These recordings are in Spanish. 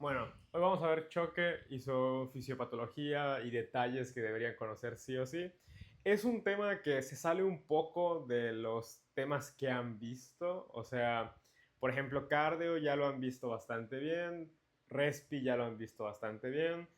Bueno, hoy vamos a ver choque y su fisiopatología y detalles que deberían conocer sí o sí. Es un tema que se sale un poco de los temas que han visto, o sea, por ejemplo, cardio ya lo han visto bastante bien, respi ya lo han visto bastante bien,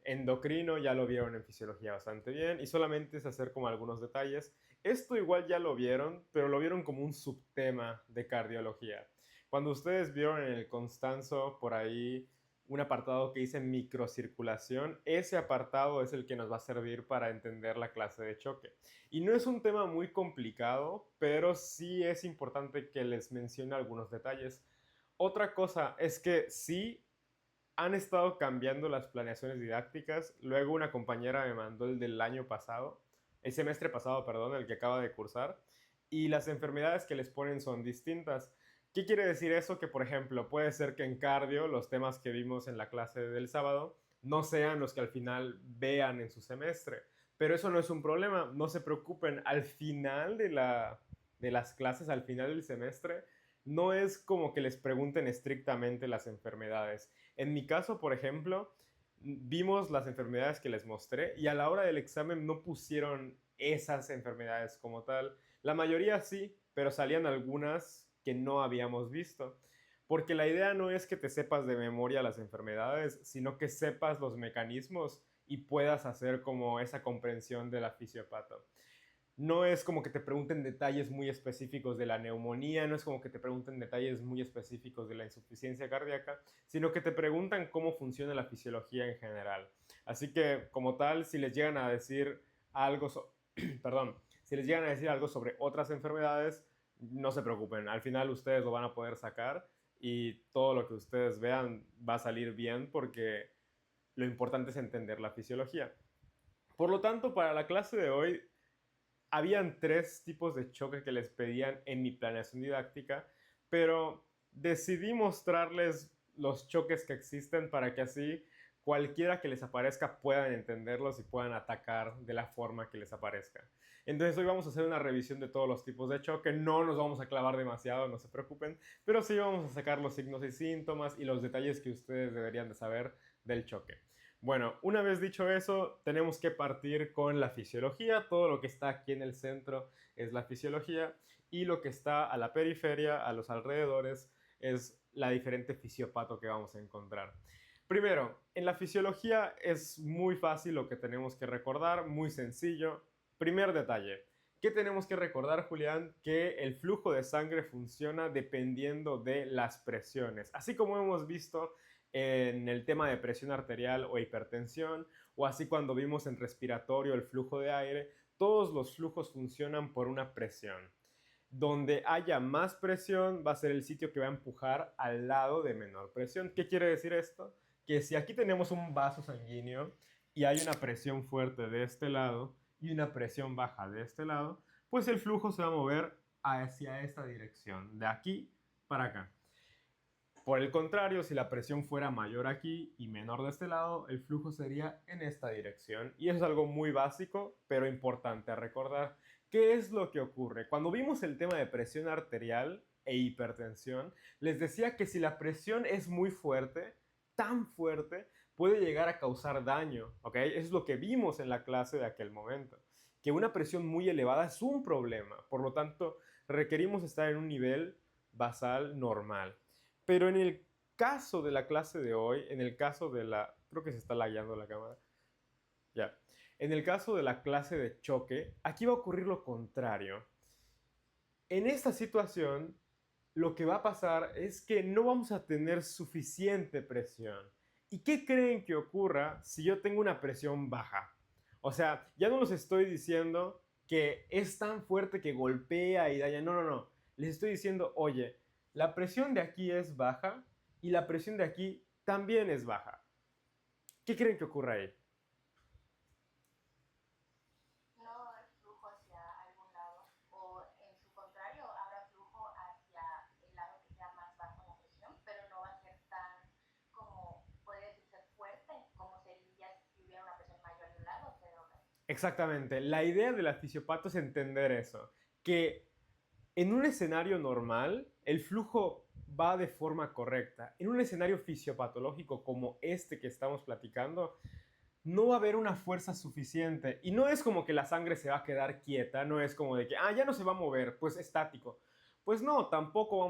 endocrino ya lo vieron en fisiología bastante bien y solamente es hacer como algunos detalles. Esto igual ya lo vieron, pero lo vieron como un subtema de cardiología. Cuando ustedes vieron en el Constanzo por ahí un apartado que dice microcirculación, ese apartado es el que nos va a servir para entender la clase de choque. Y no es un tema muy complicado, pero sí es importante que les mencione algunos detalles. Otra cosa es que sí han estado cambiando las planeaciones didácticas. Luego una compañera me mandó el del año pasado, el semestre pasado, perdón, el que acaba de cursar, y las enfermedades que les ponen son distintas. ¿Qué quiere decir eso? Que, por ejemplo, puede ser que en cardio los temas que vimos en la clase del sábado no sean los que al final vean en su semestre. Pero eso no es un problema, no se preocupen. Al final de las clases, al final del semestre, no es como que les pregunten estrictamente las enfermedades. En mi caso, por ejemplo, vimos las enfermedades que les mostré y a la hora del examen no pusieron esas enfermedades como tal. La mayoría sí, pero salían algunas que no habíamos visto. Porque la idea no es que te sepas de memoria las enfermedades, sino que sepas los mecanismos y puedas hacer como esa comprensión de la fisiopato. No es como que te pregunten detalles muy específicos de la neumonía, no es como que te pregunten detalles muy específicos de la insuficiencia cardíaca, sino que te preguntan cómo funciona la fisiología en general. Así que, como tal, si les llegan a decir algo, perdón, si les llegan a decir algo sobre otras enfermedades, no se preocupen, al final ustedes lo van a poder sacar y todo lo que ustedes vean va a salir bien porque lo importante es entender la fisiología. Por lo tanto, para la clase de hoy habían tres tipos de choque que les pedían en mi planeación didáctica, pero decidí mostrarles los choques que existen para que así cualquiera que les aparezca puedan entenderlos y puedan atacar de la forma que les aparezca. Entonces hoy vamos a hacer una revisión de todos los tipos de choque, no nos vamos a clavar demasiado, no se preocupen, pero sí vamos a sacar los signos y síntomas y los detalles que ustedes deberían de saber del choque. Bueno, una vez dicho eso, tenemos que partir con la fisiología. Todo lo que está aquí en el centro es la fisiología y lo que está a la periferia, a los alrededores, es la diferente fisiopato que vamos a encontrar. Primero, en la fisiología es muy fácil lo que tenemos que recordar, muy sencillo. Primer detalle, ¿qué tenemos que recordar, Julián? Que el flujo de sangre funciona dependiendo de las presiones. Así como hemos visto en el tema de presión arterial o hipertensión, o así cuando vimos en respiratorio el flujo de aire, todos los flujos funcionan por una presión. Donde haya más presión va a ser el sitio que va a empujar al lado de menor presión. ¿Qué quiere decir esto? Que si aquí tenemos un vaso sanguíneo y hay una presión fuerte de este lado y una presión baja de este lado, pues el flujo se va a mover hacia esta dirección, de aquí para acá. Por el contrario, si la presión fuera mayor aquí y menor de este lado, el flujo sería en esta dirección. Y eso es algo muy básico, pero importante a recordar. ¿Qué es lo que ocurre? Cuando vimos el tema de presión arterial e hipertensión, les decía que si la presión es muy fuerte, tan fuerte, puede llegar a causar daño. ¿Ok? Eso es lo que vimos en la clase de aquel momento. Que una presión muy elevada es un problema. Por lo tanto, requerimos estar en un nivel basal normal. Pero en el caso de la clase de hoy, en el caso de la... Creo que se está lagueando la cámara. Ya. En el caso de la clase de choque, aquí va a ocurrir lo contrario. En esta situación, lo que va a pasar es que no vamos a tener suficiente presión. ¿Y qué creen que ocurra si yo tengo una presión baja? O sea, ya no les estoy diciendo que es tan fuerte que golpea y daña. No, no, no. Les estoy diciendo, oye, la presión de aquí es baja y la presión de aquí también es baja. ¿Qué creen que ocurra ahí? No va a haber flujo hacia algún lado, o en su contrario, habrá flujo hacia el lado que sea más bajo la presión, pero no va a ser tan, como podría decirse, fuerte como sería si hubiera una presión mayor de un lado que de otro. Exactamente. La idea de la fisiopato es entender eso. Que en un escenario normal, el flujo va de forma correcta. En un escenario fisiopatológico como este que estamos platicando, no va a haber una fuerza suficiente. Y no es como que la sangre se va a quedar quieta, no es como de que, ya no se va a mover, pues estático. Pues no, tampoco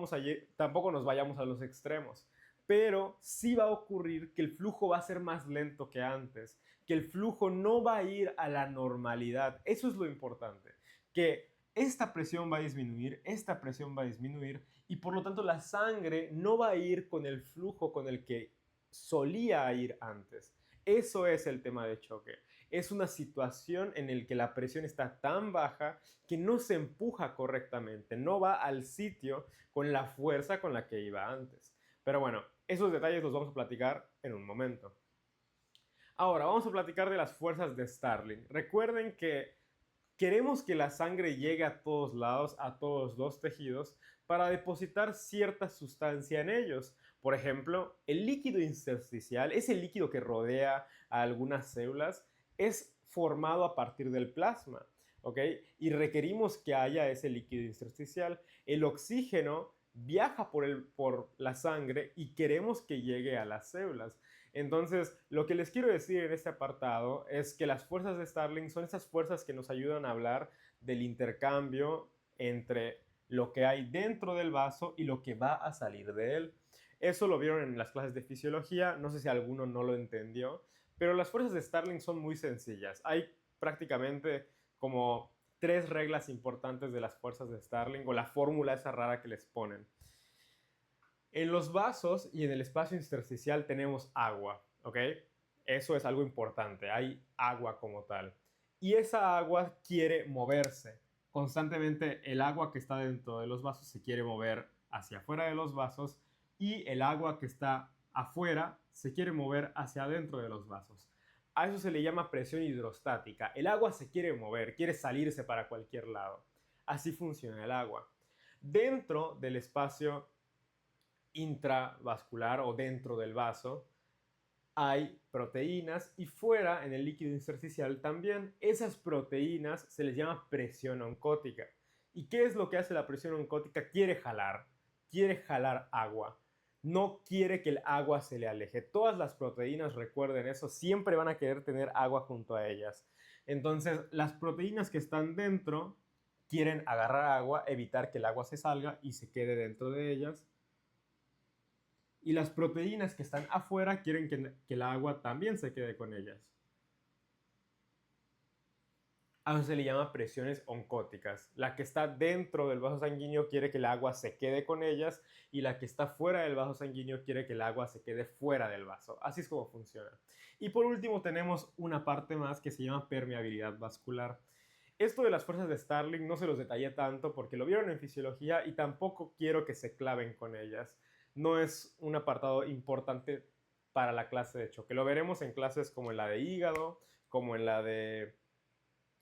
nos vayamos a los extremos. Pero sí va a ocurrir que el flujo va a ser más lento que antes, que el flujo no va a ir a la normalidad. Eso es lo importante, que esta presión va a disminuir, esta presión va a disminuir y por lo tanto la sangre no va a ir con el flujo con el que solía ir antes. Eso es el tema de choque. Es una situación en la que la presión está tan baja que no se empuja correctamente, no va al sitio con la fuerza con la que iba antes. Pero bueno, esos detalles los vamos a platicar en un momento. Ahora, vamos a platicar de las fuerzas de Starling. Recuerden que queremos que la sangre llegue a todos lados, a todos los tejidos, para depositar cierta sustancia en ellos. Por ejemplo, el líquido intersticial, ese líquido que rodea a algunas células, es formado a partir del plasma, ¿ok? Y requerimos que haya ese líquido intersticial. El oxígeno viaja por la sangre y queremos que llegue a las células. Entonces, lo que les quiero decir en este apartado es que las fuerzas de Starling son esas fuerzas que nos ayudan a hablar del intercambio entre lo que hay dentro del vaso y lo que va a salir de él. Eso lo vieron en las clases de fisiología, no sé si alguno no lo entendió, pero las fuerzas de Starling son muy sencillas. Hay prácticamente como 3 reglas importantes de las fuerzas de Starling o la fórmula esa rara que les ponen. En los vasos y en el espacio intersticial tenemos agua, ¿ok? Eso es algo importante, hay agua como tal. Y esa agua quiere moverse. Constantemente el agua que está dentro de los vasos se quiere mover hacia afuera de los vasos y el agua que está afuera se quiere mover hacia adentro de los vasos. A eso se le llama presión hidrostática. El agua se quiere mover, quiere salirse para cualquier lado. Así funciona el agua. Dentro del espacio intravascular o dentro del vaso hay proteínas y fuera en el líquido intersticial también. Esas proteínas se les llama presión oncótica. ¿Y qué es lo que hace la presión oncótica? Quiere jalar agua. No quiere que el agua se le aleje. Todas las proteínas, recuerden eso, siempre van a querer tener agua junto a ellas. Entonces, las proteínas que están dentro quieren agarrar agua, evitar que el agua se salga y se quede dentro de ellas. Y las proteínas que están afuera quieren que el agua también se quede con ellas. A eso se le llama presiones oncóticas. La que está dentro del vaso sanguíneo quiere que el agua se quede con ellas y la que está fuera del vaso sanguíneo quiere que el agua se quede fuera del vaso. Así es como funciona. Y por último tenemos una parte más que se llama permeabilidad vascular. Esto de las fuerzas de Starling no se los detallé tanto porque lo vieron en fisiología y tampoco quiero que se claven con ellas. No es un apartado importante para la clase de choque. Lo veremos en clases como en la de hígado, como en la de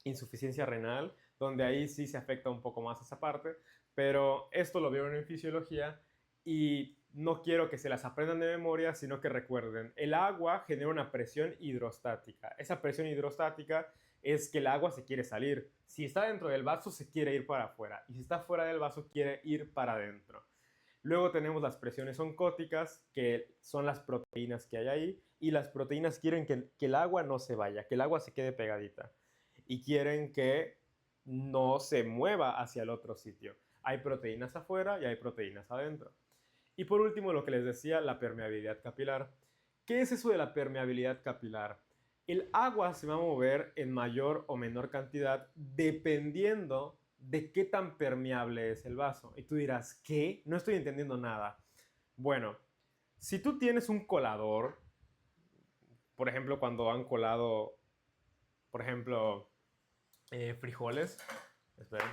insuficiencia renal, donde ahí sí se afecta un poco más esa parte, pero esto lo vieron en fisiología y no quiero que se las aprendan de memoria, sino que recuerden, el agua genera una presión hidrostática. Esa presión hidrostática es que el agua se quiere salir. Si está dentro del vaso, se quiere ir para afuera, y si está fuera del vaso, quiere ir para adentro. Luego tenemos las presiones oncóticas, que son las proteínas que hay ahí, y las proteínas quieren que el agua no se vaya, que el agua se quede pegadita, y quieren que no se mueva hacia el otro sitio. Hay proteínas afuera y hay proteínas adentro. Y por último, lo que les decía, la permeabilidad capilar. ¿Qué es eso de la permeabilidad capilar? El agua se va a mover en mayor o menor cantidad dependiendo de qué tan permeable es el vaso. Y tú dirás, ¿qué? No estoy entendiendo nada. Bueno, si tú tienes un colador, por ejemplo, cuando han colado, por ejemplo, frijoles, esperen.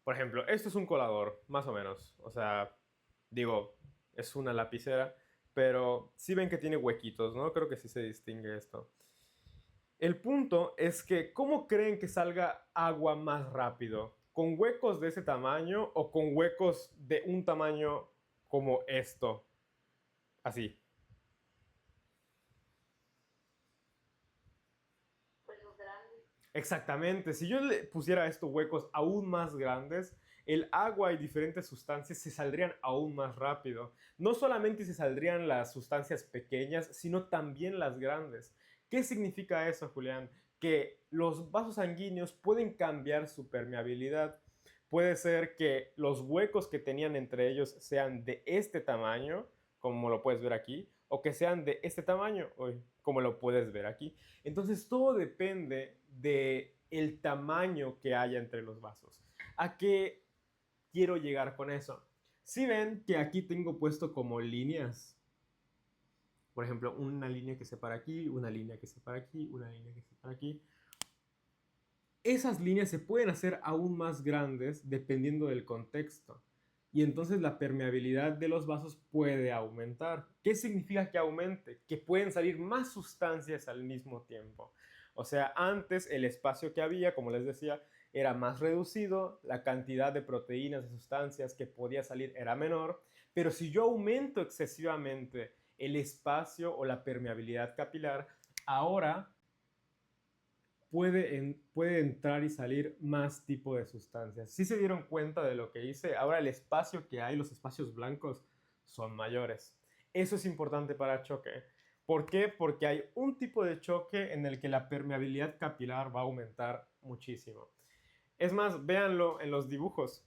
Por ejemplo, esto es un colador, más o menos. O sea, digo, es una lapicera, pero sí ven que tiene huequitos, ¿no? Creo que sí se distingue esto. El punto es que, ¿cómo creen que salga agua más rápido? ¿Con huecos de ese tamaño o con huecos de un tamaño como esto? Así. Pues los grandes. Exactamente. Si yo le pusiera a estos huecos aún más grandes, el agua y diferentes sustancias se saldrían aún más rápido. No solamente se saldrían las sustancias pequeñas, sino también las grandes. ¿Qué significa eso, Julián? Que los vasos sanguíneos pueden cambiar su permeabilidad. Puede ser que los huecos que tenían entre ellos sean de este tamaño, como lo puedes ver aquí, o que sean de este tamaño, como lo puedes ver aquí. Entonces todo depende de el tamaño que haya entre los vasos. ¿A qué quiero llegar con eso? Si ven que aquí tengo puesto como líneas, por ejemplo, una línea que separa aquí, una línea que separa aquí, una línea que separa aquí. Esas líneas se pueden hacer aún más grandes dependiendo del contexto. Y entonces la permeabilidad de los vasos puede aumentar. ¿Qué significa que aumente? Que pueden salir más sustancias al mismo tiempo. O sea, antes el espacio que había, como les decía, era más reducido, la cantidad de proteínas, de sustancias que podía salir era menor, pero si yo aumento excesivamente el espacio o la permeabilidad capilar, ahora puede entrar y salir más tipo de sustancias. Si se dieron cuenta de lo que hice, ahora el espacio que hay, los espacios blancos, son mayores. Eso es importante para choque. ¿Por qué? Porque hay un tipo de choque en el que la permeabilidad capilar va a aumentar muchísimo. Es más, véanlo en los dibujos.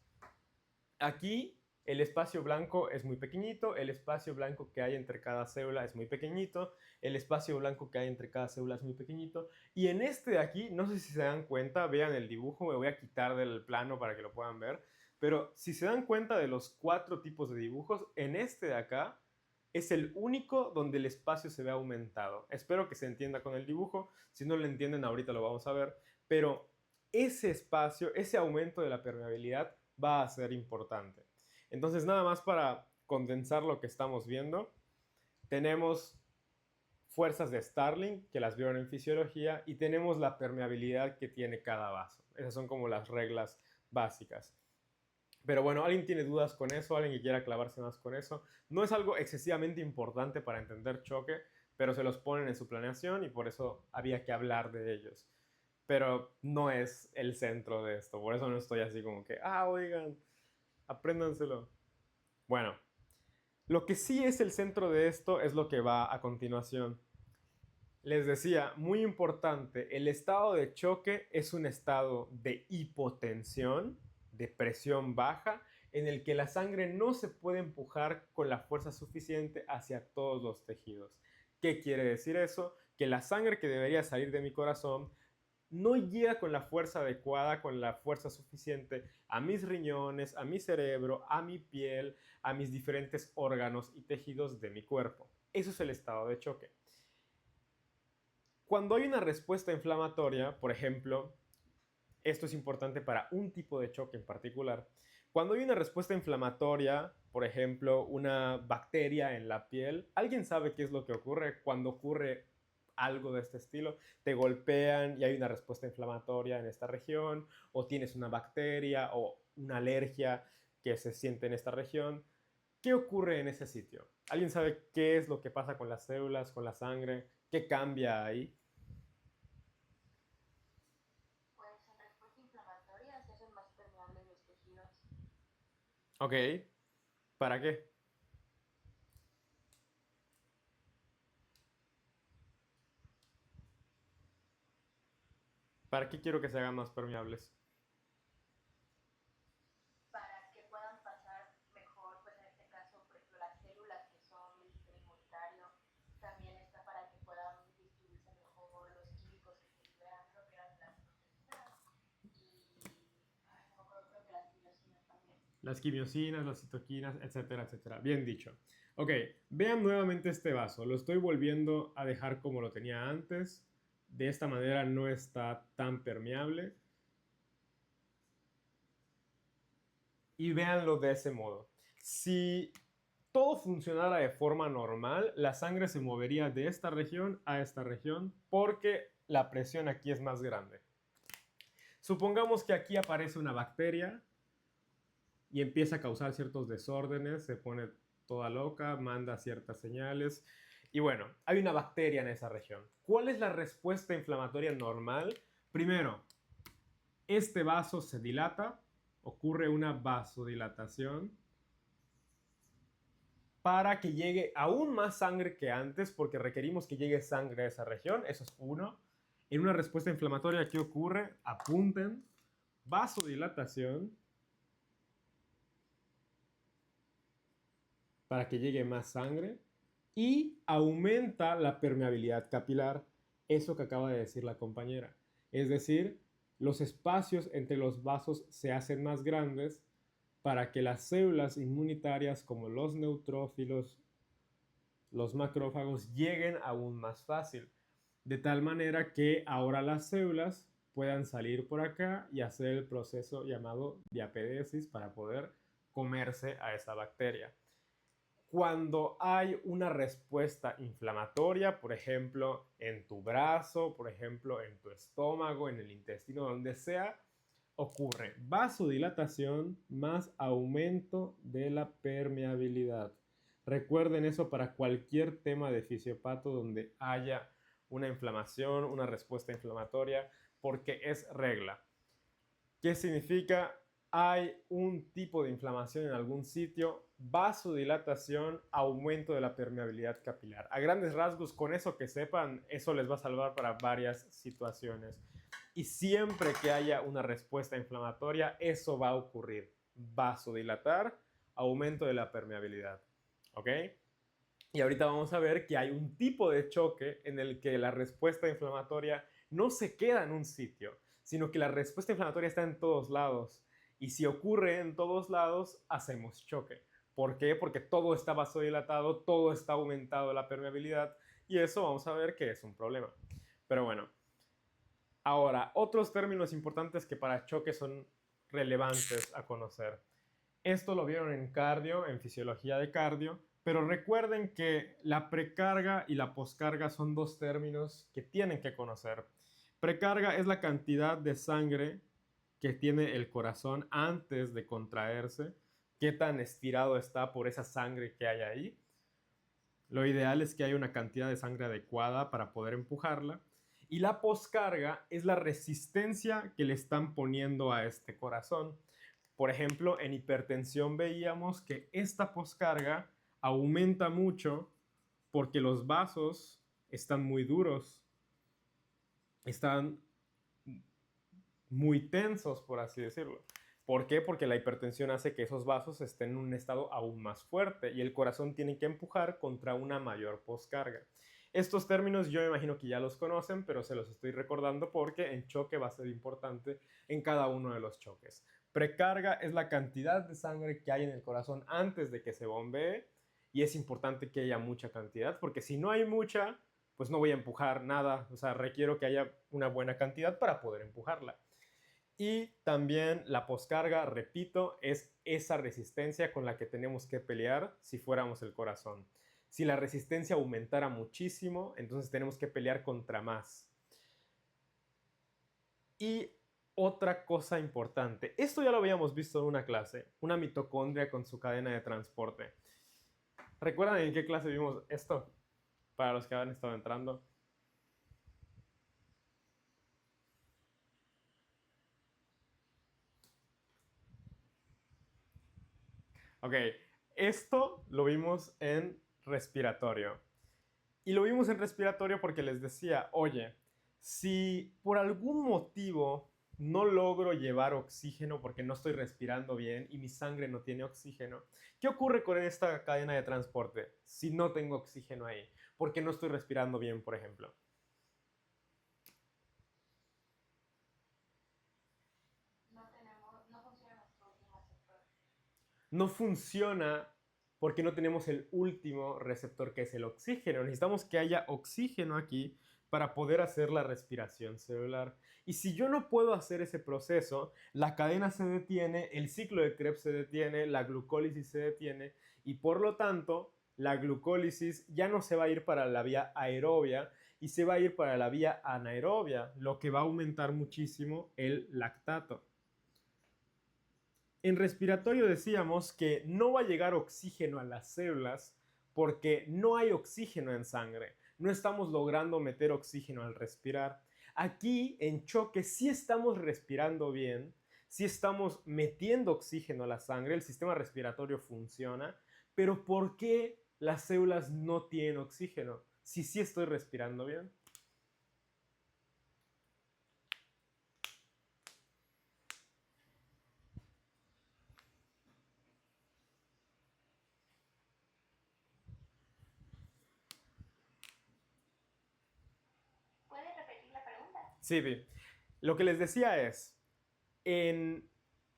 Aquí el espacio blanco es muy pequeñito, el espacio blanco que hay entre cada célula es muy pequeñito, el espacio blanco que hay entre cada célula es muy pequeñito. Y en este de aquí, no sé si se dan cuenta, vean el dibujo, me voy a quitar del plano para que lo puedan ver, pero si se dan cuenta de los 4 tipos de dibujos, en este de acá es el único donde el espacio se ve aumentado. Espero que se entienda con el dibujo, si no lo entienden ahorita lo vamos a ver, pero ese espacio, ese aumento de la permeabilidad va a ser importante. Entonces, nada más para condensar lo que estamos viendo, tenemos fuerzas de Starling, que las vieron en fisiología, y tenemos la permeabilidad que tiene cada vaso. Esas son como las reglas básicas. Pero bueno, ¿alguien tiene dudas con eso? ¿Alguien que quiera clavarse más con eso? No es algo excesivamente importante para entender choque, pero se los ponen en su planeación y por eso había que hablar de ellos. Pero no es el centro de esto, por eso no estoy así como que, oigan, apréndanselo. Bueno, lo que sí es el centro de esto es lo que va a continuación. Les decía, muy importante, el estado de choque es un estado de hipotensión, de presión baja, en el que la sangre no se puede empujar con la fuerza suficiente hacia todos los tejidos. ¿Qué quiere decir eso? Que la sangre que debería salir de mi corazón no llega con la fuerza adecuada, con la fuerza suficiente a mis riñones, a mi cerebro, a mi piel, a mis diferentes órganos y tejidos de mi cuerpo. Eso es el estado de choque. Cuando hay una respuesta inflamatoria, por ejemplo, esto es importante para un tipo de choque en particular. Cuando hay una respuesta inflamatoria, por ejemplo, una bacteria en la piel, ¿alguien sabe qué es lo que ocurre cuando ocurre algo de este estilo? Te golpean y hay una respuesta inflamatoria en esta región, o tienes una bacteria o una alergia que se siente en esta región. ¿Qué ocurre en ese sitio? ¿Alguien sabe qué es lo que pasa con las células, con la sangre? ¿Qué cambia ahí? Pues en respuesta inflamatoria se hacen más permeables los tejidos. Ok, ¿para qué? ¿Para qué quiero que se hagan más permeables? Para que puedan pasar mejor, pues en este caso, por ejemplo, las células que son del sistema inmunitario, también está para que puedan distribuirse mejor los químicos que se liberan, creo que eran las proteínas y no me acuerdo, creo que las quimiosinas también. Las quimiosinas, las citoquinas, etcétera, etcétera. Bien dicho. Ok, vean nuevamente este vaso. Lo estoy volviendo a dejar como lo tenía antes. De esta manera no está tan permeable. Y véanlo de ese modo. Si todo funcionara de forma normal, la sangre se movería de esta región a esta región porque la presión aquí es más grande. Supongamos que aquí aparece una bacteria y empieza a causar ciertos desórdenes, se pone toda loca, manda ciertas señales. Y bueno, hay una bacteria en esa región. ¿Cuál es la respuesta inflamatoria normal? Primero, este vaso se dilata, ocurre una vasodilatación para que llegue aún más sangre que antes, porque requerimos que llegue sangre a esa región. Eso es uno. En una respuesta inflamatoria, ¿qué ocurre? Apunten, vasodilatación para que llegue más sangre y aumenta la permeabilidad capilar, eso que acaba de decir la compañera. Es decir, los espacios entre los vasos se hacen más grandes para que las células inmunitarias como los neutrófilos, los macrófagos lleguen aún más fácil. De tal manera que ahora las células puedan salir por acá y hacer el proceso llamado diapedesis para poder comerse a esa bacteria. Cuando hay una respuesta inflamatoria, por ejemplo, en tu brazo, por ejemplo, en tu estómago, en el intestino, donde sea, ocurre vasodilatación más aumento de la permeabilidad. Recuerden eso para cualquier tema de fisiopato donde haya una inflamación, una respuesta inflamatoria, porque es regla. ¿Qué significa? Hay un tipo de inflamación en algún sitio, vasodilatación, aumento de la permeabilidad capilar. A grandes rasgos, con eso que sepan, eso les va a salvar para varias situaciones. Y siempre que haya una respuesta inflamatoria, eso va a ocurrir. Vasodilatar, aumento de la permeabilidad. ¿Ok? Y ahorita vamos a ver que hay un tipo de choque en el que la respuesta inflamatoria no se queda en un sitio, sino que la respuesta inflamatoria está en todos lados. Y si ocurre en todos lados, hacemos choque. ¿Por qué? Porque todo está vasodilatado, todo está aumentado la permeabilidad y eso vamos a ver que es un problema. Pero bueno, ahora, otros términos importantes que para choque son relevantes a conocer. Esto lo vieron en cardio, en fisiología de cardio, pero recuerden que la precarga y la poscarga son dos términos que tienen que conocer. Precarga es la cantidad de sangre que tiene el corazón antes de contraerse, qué tan estirado está por esa sangre que hay ahí. Lo ideal es que haya una cantidad de sangre adecuada para poder empujarla. Y la poscarga es la resistencia que le están poniendo a este corazón. Por ejemplo, en hipertensión veíamos que esta poscarga aumenta mucho porque los vasos están muy duros, están muy tensos, por así decirlo. ¿Por qué? Porque la hipertensión hace que esos vasos estén en un estado aún más fuerte y el corazón tiene que empujar contra una mayor poscarga. Estos términos yo me imagino que ya los conocen, pero se los estoy recordando porque en choque va a ser importante en cada uno de los choques. Precarga es la cantidad de sangre que hay en el corazón antes de que se bombee y es importante que haya mucha cantidad porque si no hay mucha, pues no voy a empujar nada. O sea, requiero que haya una buena cantidad para poder empujarla. Y también la poscarga, repito, es esa resistencia con la que tenemos que pelear si fuéramos el corazón. Si la resistencia aumentara muchísimo, entonces tenemos que pelear contra más. Y otra cosa importante, esto ya lo habíamos visto en una clase, una mitocondria con su cadena de transporte. ¿Recuerdan en qué clase vimos esto? Para los que han estado entrando. Ok, esto lo vimos en respiratorio. Y lo vimos en respiratorio porque les decía, oye, si por algún motivo no logro llevar oxígeno porque no estoy respirando bien y mi sangre no tiene oxígeno, ¿qué ocurre con esta cadena de transporte si no tengo oxígeno ahí? Porque no estoy respirando bien, por ejemplo. No funciona porque no tenemos el último receptor que es el oxígeno. Necesitamos que haya oxígeno aquí para poder hacer la respiración celular. Y si yo no puedo hacer ese proceso, la cadena se detiene, el ciclo de Krebs se detiene, la glucólisis se detiene y por lo tanto la glucólisis ya no se va a ir para la vía aerobia y se va a ir para la vía anaerobia, lo que va a aumentar muchísimo el lactato. En respiratorio decíamos que no va a llegar oxígeno a las células porque no hay oxígeno en sangre. No estamos logrando meter oxígeno al respirar. Aquí en choque sí estamos respirando bien, sí estamos metiendo oxígeno a la sangre, el sistema respiratorio funciona, pero ¿por qué las células no tienen oxígeno? Si sí estoy respirando bien. ¿Puedes repetir la pregunta? Sí, Vi. Lo que les decía es, en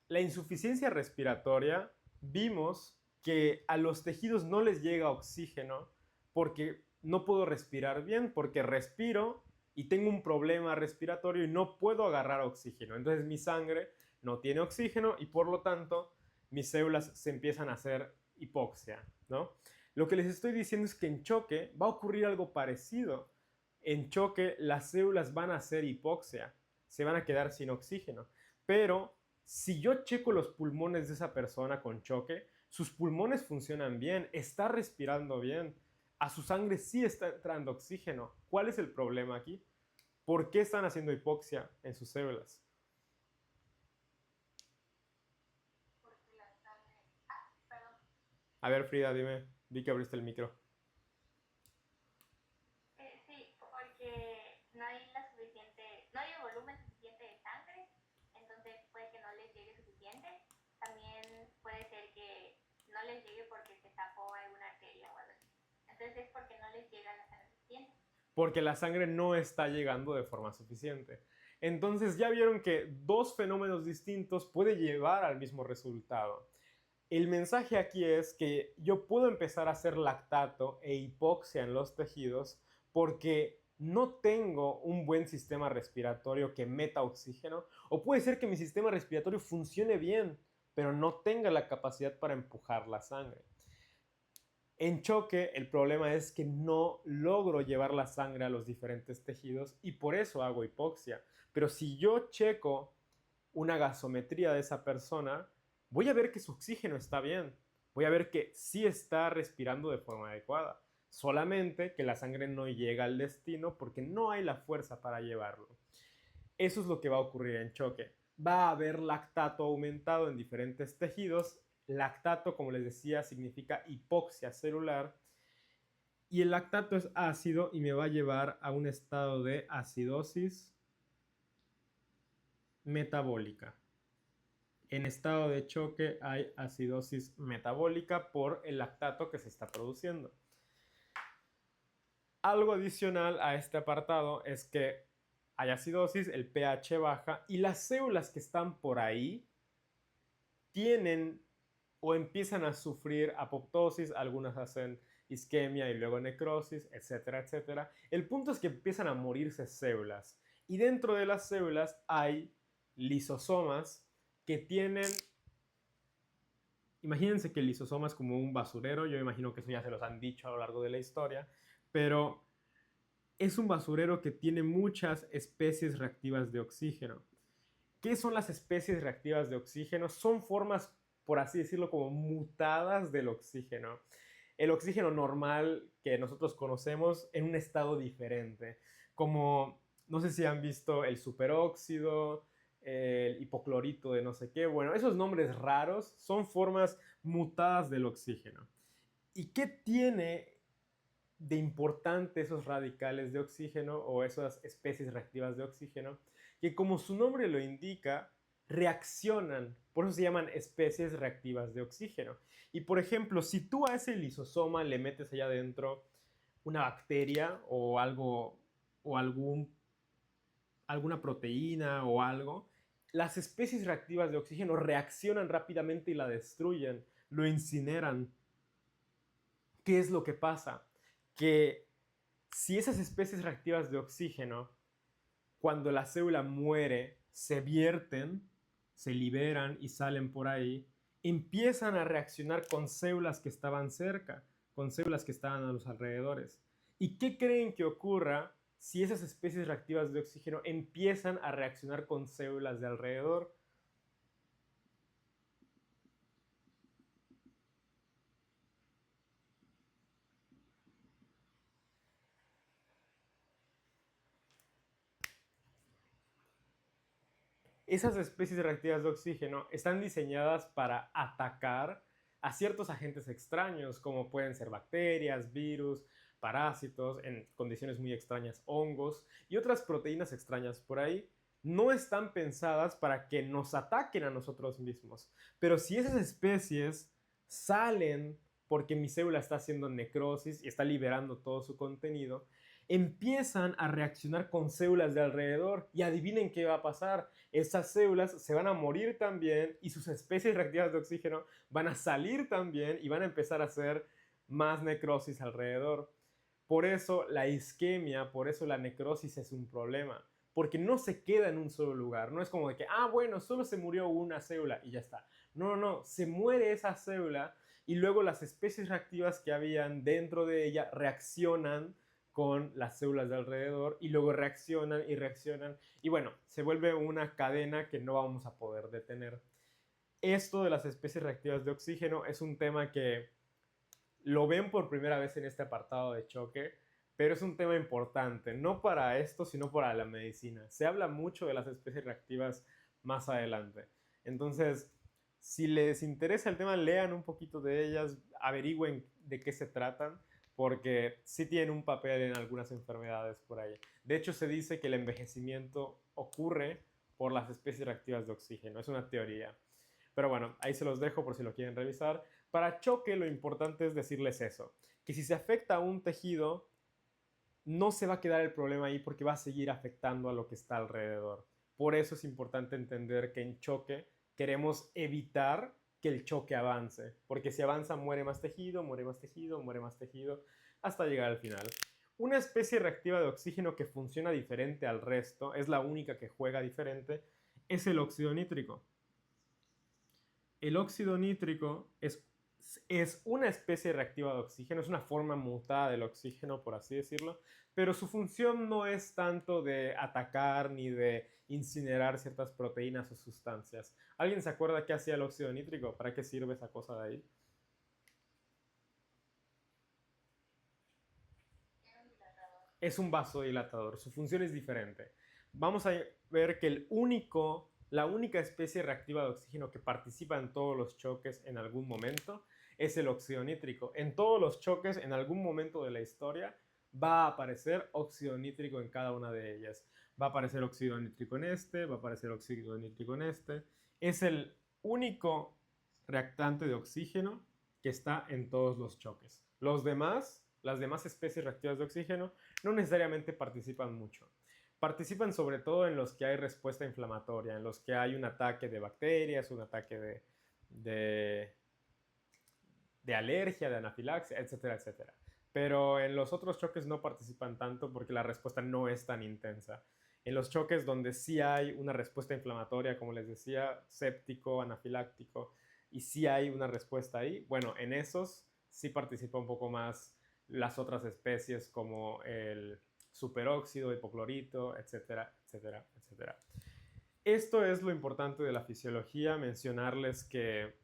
la insuficiencia respiratoria vimos que a los tejidos no les llega oxígeno porque no puedo respirar bien, porque respiro y tengo un problema respiratorio y no puedo agarrar oxígeno. Entonces mi sangre no tiene oxígeno y por lo tanto mis células se empiezan a hacer hipoxia, ¿no? Lo que les estoy diciendo es que en choque va a ocurrir algo parecido. En choque las células van a hacer hipoxia, se van a quedar sin oxígeno, pero si yo checo los pulmones de esa persona con choque, sus pulmones funcionan bien, está respirando bien, a su sangre sí está entrando oxígeno. ¿Cuál es el problema aquí? ¿Por qué están haciendo hipoxia en sus células? Porque la sangre... perdón. A ver, Frida, dime, vi que abriste el micro. Sí, porque no hay la suficiente, no hay el volumen suficiente de sangre, entonces puede que no les llegue suficiente. También puede ser que no les llegue porque se tapó alguna arteria o algo así. Entonces es porque no les llega la sangre suficiente. Porque la sangre no está llegando de forma suficiente. Entonces ya vieron que dos fenómenos distintos pueden llevar al mismo resultado. El mensaje aquí es que yo puedo empezar a hacer lactato e hipoxia en los tejidos porque no tengo un buen sistema respiratorio que meta oxígeno, o puede ser que mi sistema respiratorio funcione bien, pero no tenga la capacidad para empujar la sangre. En choque, el problema es que no logro llevar la sangre a los diferentes tejidos y por eso hago hipoxia. Pero si yo checo una gasometría de esa persona, voy a ver que su oxígeno está bien. Voy a ver que sí está respirando de forma adecuada. Solamente que la sangre no llega al destino porque no hay la fuerza para llevarlo. Eso es lo que va a ocurrir en choque. Va a haber lactato aumentado en diferentes tejidos. Lactato, como les decía, significa hipoxia celular. Y el lactato es ácido y me va a llevar a un estado de acidosis metabólica. En estado de choque hay acidosis metabólica por el lactato que se está produciendo. Algo adicional a este apartado es que hay acidosis, el pH baja y las células que están por ahí tienen o empiezan a sufrir apoptosis, algunas hacen isquemia y luego necrosis, etcétera, etcétera. El punto es que empiezan a morirse células y dentro de las células hay lisosomas que tienen... Imagínense que el lisosoma es como un basurero, yo imagino que eso ya se los han dicho a lo largo de la historia, pero es un basurero que tiene muchas especies reactivas de oxígeno. ¿Qué son las especies reactivas de oxígeno? Son formas, por así decirlo, como mutadas del oxígeno. El oxígeno normal que nosotros conocemos en un estado diferente, como no sé si han visto el superóxido, el hipoclorito de no sé qué. Bueno, esos nombres raros son formas mutadas del oxígeno. ¿Y qué tiene de importante esos radicales de oxígeno o esas especies reactivas de oxígeno? Que como su nombre lo indica, reaccionan, por eso se llaman especies reactivas de oxígeno. Y por ejemplo, si tú a ese lisosoma le metes allá adentro una bacteria o algo o alguna proteína o algo, las especies reactivas de oxígeno reaccionan rápidamente y la destruyen, lo incineran. ¿Qué es lo que pasa? Que si esas especies reactivas de oxígeno, cuando la célula muere, se vierten, se liberan y salen por ahí, empiezan a reaccionar con células que estaban cerca, con células que estaban a los alrededores. ¿Y qué creen que ocurra si esas especies reactivas de oxígeno empiezan a reaccionar con células de alrededor? Esas especies reactivas de oxígeno están diseñadas para atacar a ciertos agentes extraños, como pueden ser bacterias, virus, parásitos, en condiciones muy extrañas, hongos y otras proteínas extrañas por ahí. No están pensadas para que nos ataquen a nosotros mismos. Pero si esas especies salen porque mi célula está haciendo necrosis y está liberando todo su contenido, empiezan a reaccionar con células de alrededor y adivinen qué va a pasar. Esas células se van a morir también y sus especies reactivas de oxígeno van a salir también y van a empezar a hacer más necrosis alrededor. Por eso la isquemia, por eso la necrosis es un problema, porque no se queda en un solo lugar. No es como de que, bueno, solo se murió una célula y ya está. No, no, no, se muere esa célula y luego las especies reactivas que habían dentro de ella reaccionan con las células de alrededor y luego reaccionan y reaccionan y bueno, se vuelve una cadena que no vamos a poder detener. Esto de las especies reactivas de oxígeno es un tema que lo ven por primera vez en este apartado de choque, pero es un tema importante, no para esto, sino para la medicina. Se habla mucho de las especies reactivas más adelante. Entonces, si les interesa el tema, lean un poquito de ellas, averigüen de qué se tratan, porque sí tienen un papel en algunas enfermedades por ahí. De hecho, se dice que el envejecimiento ocurre por las especies reactivas de oxígeno. Es una teoría. Pero bueno, ahí se los dejo por si lo quieren revisar. Para choque lo importante es decirles eso, que si se afecta a un tejido, no se va a quedar el problema ahí porque va a seguir afectando a lo que está alrededor. Por eso es importante entender que en choque queremos evitar que el choque avance, porque si avanza muere más tejido, muere más tejido, muere más tejido, hasta llegar al final. Una especie reactiva de oxígeno que funciona diferente al resto, es la única que juega diferente, es el óxido nítrico. El óxido nítrico es una especie reactiva de oxígeno, es una forma mutada del oxígeno, por así decirlo, pero su función no es tanto de atacar ni de incinerar ciertas proteínas o sustancias. ¿Alguien se acuerda qué hacía el óxido nítrico? ¿Para qué sirve esa cosa de ahí? Era un dilatador. Es un vasodilatador, su función es diferente. Vamos a ver que la única especie reactiva de oxígeno que participa en todos los choques en algún momento es el óxido nítrico. En todos los choques, en algún momento de la historia, va a aparecer óxido nítrico en cada una de ellas. Va a aparecer óxido nítrico en este, va a aparecer óxido nítrico en este. Es el único reactante de oxígeno que está en todos los choques. Las demás especies reactivas de oxígeno, no necesariamente participan mucho. Participan sobre todo en los que hay respuesta inflamatoria, en los que hay un ataque de bacterias, un ataque de, de alergia, de anafilaxia, etcétera, etcétera. Pero en los otros choques no participan tanto porque la respuesta no es tan intensa. En los choques donde sí hay una respuesta inflamatoria, como les decía, séptico, anafiláctico, y sí hay una respuesta ahí, bueno, en esos sí participa un poco más las otras especies como el superóxido, hipoclorito, etcétera, etcétera, etcétera. Esto es lo importante de la fisiología, mencionarles que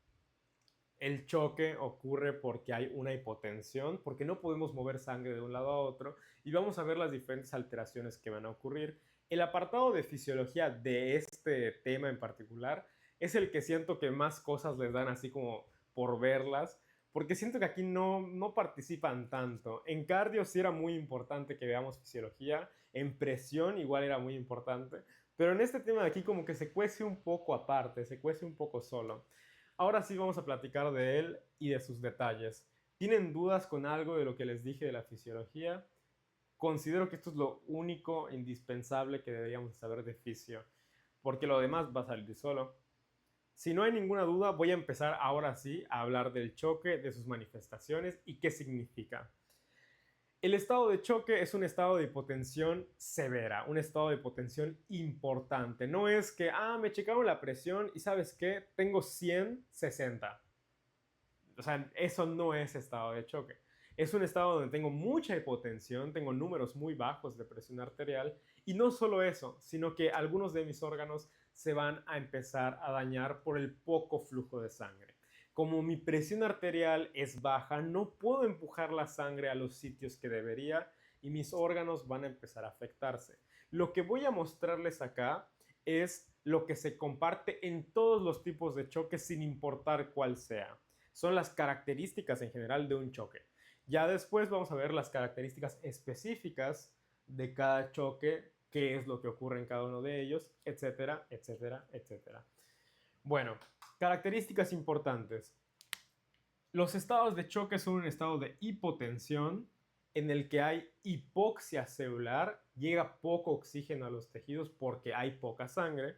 el choque ocurre porque hay una hipotensión, porque no podemos mover sangre de un lado a otro y vamos a ver las diferentes alteraciones que van a ocurrir. El apartado de fisiología de este tema en particular es el que siento que más cosas les dan así como por verlas, porque siento que aquí no participan tanto. En cardio sí era muy importante que veamos fisiología, en presión igual era muy importante, pero en este tema de aquí como que se cuece un poco aparte, se cuece un poco solo. Ahora sí vamos a platicar de él y de sus detalles. ¿Tienen dudas con algo de lo que les dije de la fisiología? Considero que esto es lo único indispensable que deberíamos saber de fisio, porque lo demás va a salir solo. Si no hay ninguna duda, voy a empezar ahora sí a hablar del choque, de sus manifestaciones y qué significa. El estado de choque es un estado de hipotensión severa, un estado de hipotensión importante. No es que, me checaron la presión y sabes qué, tengo 160. O sea, eso no es estado de choque. Es un estado donde tengo mucha hipotensión, tengo números muy bajos de presión arterial y no solo eso, sino que algunos de mis órganos se van a empezar a dañar por el poco flujo de sangre. Como mi presión arterial es baja, no puedo empujar la sangre a los sitios que debería y mis órganos van a empezar a afectarse. Lo que voy a mostrarles acá es lo que se comparte en todos los tipos de choque sin importar cuál sea. Son las características en general de un choque. Ya después vamos a ver las características específicas de cada choque, qué es lo que ocurre en cada uno de ellos, etcétera, etcétera, etcétera. Bueno, características importantes. Los estados de choque son un estado de hipotensión en el que hay hipoxia celular, llega poco oxígeno a los tejidos porque hay poca sangre.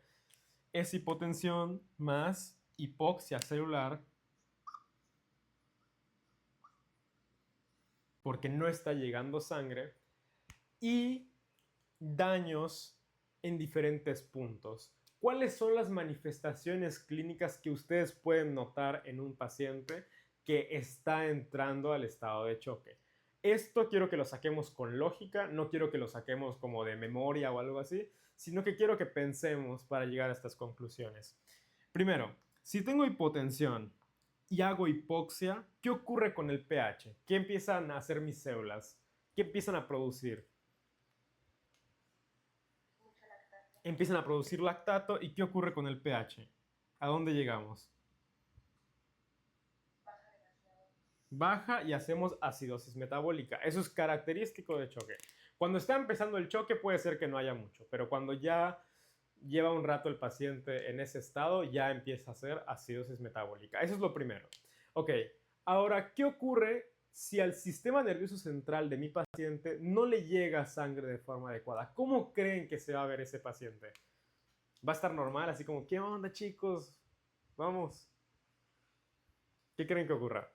Es hipotensión más hipoxia celular porque no está llegando sangre y daños en diferentes puntos. ¿Cuáles son las manifestaciones clínicas que ustedes pueden notar en un paciente que está entrando al estado de choque? Esto quiero que lo saquemos con lógica, no quiero que lo saquemos como de memoria o algo así, sino que quiero que pensemos para llegar a estas conclusiones. Primero, si tengo hipotensión y hago hipoxia, ¿qué ocurre con el pH? ¿Qué empiezan a hacer mis células? ¿Qué empiezan a producir? Empiezan a producir lactato. ¿Y qué ocurre con el pH? ¿A dónde llegamos? Baja y hacemos acidosis metabólica. Eso es característico de choque. Cuando está empezando el choque puede ser que no haya mucho, pero cuando ya lleva un rato el paciente en ese estado, ya empieza a hacer acidosis metabólica. Eso es lo primero. Ok, ahora, ¿qué ocurre si al sistema nervioso central de mi paciente no le llega sangre de forma adecuada? ¿Cómo creen que se va a ver ese paciente? ¿Va a estar normal, así como, ¿qué onda, chicos? Vamos. ¿Qué creen que ocurra?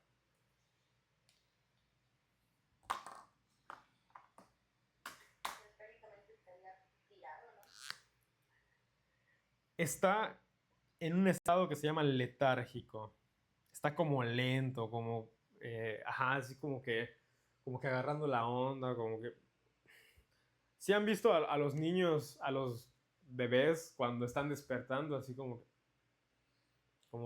Está en un estado que se llama letárgico. Está como lento, como, así como que agarrando la onda, como que... ¿Sí han visto a los niños, a los bebés cuando están despertando, así como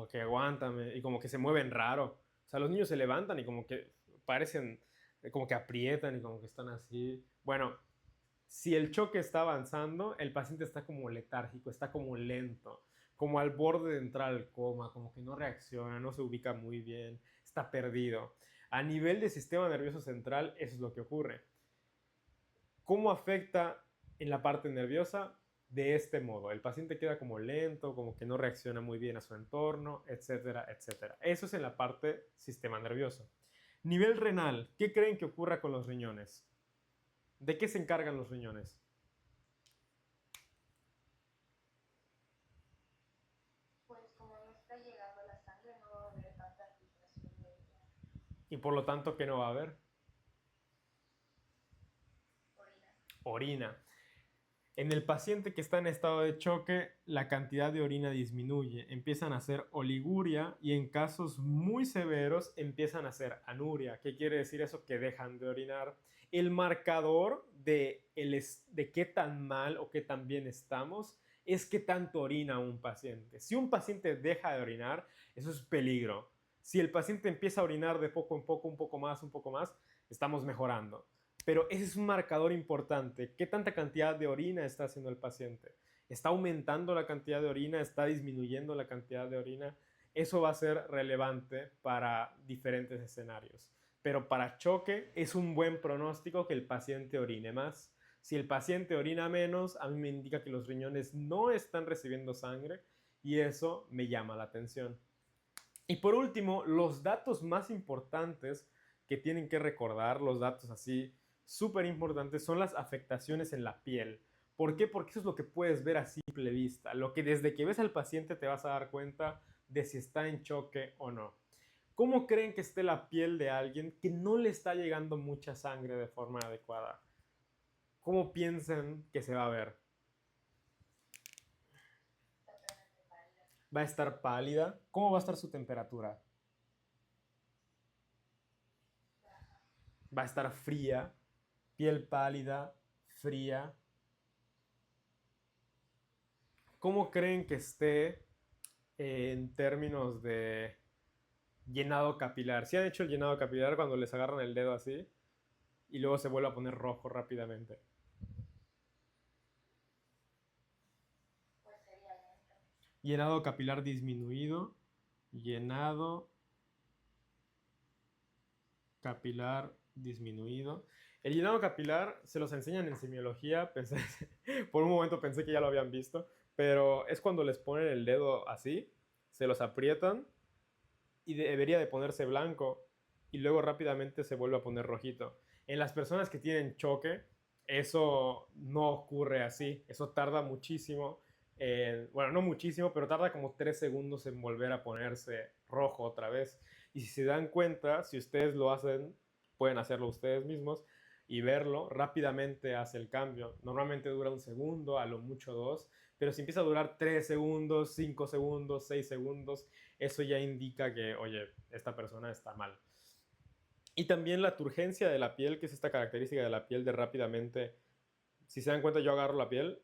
que aguántame y como que se mueven raro? O sea, los niños se levantan y como que parecen, como que aprietan y como que están así. Bueno, si el choque está avanzando, el paciente está como letárgico, está como lento, como al borde de entrar al coma, como que no reacciona, no se ubica muy bien, está perdido. A nivel del sistema nervioso central, eso es lo que ocurre. ¿Cómo afecta en la parte nerviosa? De este modo, el paciente queda como lento, como que no reacciona muy bien a su entorno, etcétera, etcétera. Eso es en la parte sistema nervioso. Nivel renal, ¿qué creen que ocurra con los riñones? ¿De qué se encargan los riñones? Pues como no está llegando la sangre, no va a haber tanta filtración de Y por lo tanto, ¿qué no va a haber? orina. Orina. En el paciente que está en estado de choque, la cantidad de orina disminuye, empiezan a hacer oliguria y en casos muy severos empiezan a hacer anuria. ¿Qué quiere decir eso? Que dejan de orinar. El marcador de qué tan mal o qué tan bien estamos es qué tanto orina un paciente. Si un paciente deja de orinar, eso es peligro. Si el paciente empieza a orinar de poco en poco, un poco más, estamos mejorando. Pero ese es un marcador importante. ¿Qué tanta cantidad de orina está haciendo el paciente? ¿Está aumentando la cantidad de orina? ¿Está disminuyendo la cantidad de orina? Eso va a ser relevante para diferentes escenarios. Pero para choque es un buen pronóstico que el paciente orine más. Si el paciente orina menos, a mí me indica que los riñones no están recibiendo sangre y eso me llama la atención. Y por último, los datos más importantes que tienen que recordar, los datos así súper importantes, son las afectaciones en la piel. ¿Por qué? Porque eso es lo que puedes ver a simple vista. Lo que desde que ves al paciente te vas a dar cuenta de si está en choque o no. ¿Cómo creen que esté la piel de alguien que no le está llegando mucha sangre de forma adecuada? ¿Cómo piensan que se va a ver? Va a estar pálida. ¿Cómo va a estar su temperatura? Va a estar fría, piel pálida, fría. ¿Cómo creen que esté en términos de llenado capilar? ¿Si han hecho el llenado capilar cuando les agarran el dedo así y luego se vuelve a poner rojo rápidamente? Pues sería Llenado capilar disminuido. Llenado capilar disminuido. El llenado capilar se los enseñan en semiología. Pensé, por un momento pensé que ya lo habían visto, pero es cuando les ponen el dedo así, se los aprietan y debería de ponerse blanco y luego rápidamente se vuelve a poner rojito. En las personas que tienen choque, eso no ocurre así. Eso tarda muchísimo. Bueno, no muchísimo, pero tarda como 3 segundos en volver a ponerse rojo otra vez. Y si se dan cuenta, si ustedes lo hacen, pueden hacerlo ustedes mismos y verlo, rápidamente hace el cambio. Normalmente dura un segundo, a lo mucho dos, pero si empieza a durar 3 segundos, 5 segundos, 6 segundos, eso ya indica que, oye, esta persona está mal. Y también la turgencia de la piel, que es esta característica de la piel de rápidamente, si se dan cuenta, yo agarro la piel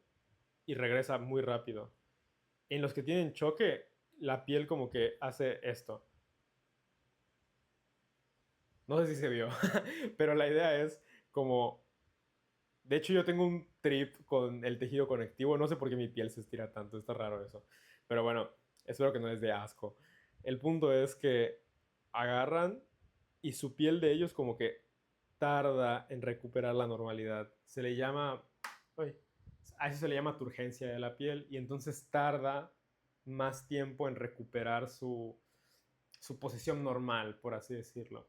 y regresa muy rápido. En los que tienen choque, la piel como que hace esto. No sé si se vio, pero la idea es como... De hecho, yo tengo un trip con el tejido conectivo. No sé por qué mi piel se estira tanto, está raro eso. Pero bueno, espero que no les dé asco. El punto es que agarran y su piel de ellos como que tarda en recuperar la normalidad. Se le llama... Uy, a eso se le llama turgencia de la piel y entonces tarda más tiempo en recuperar su posición normal, por así decirlo.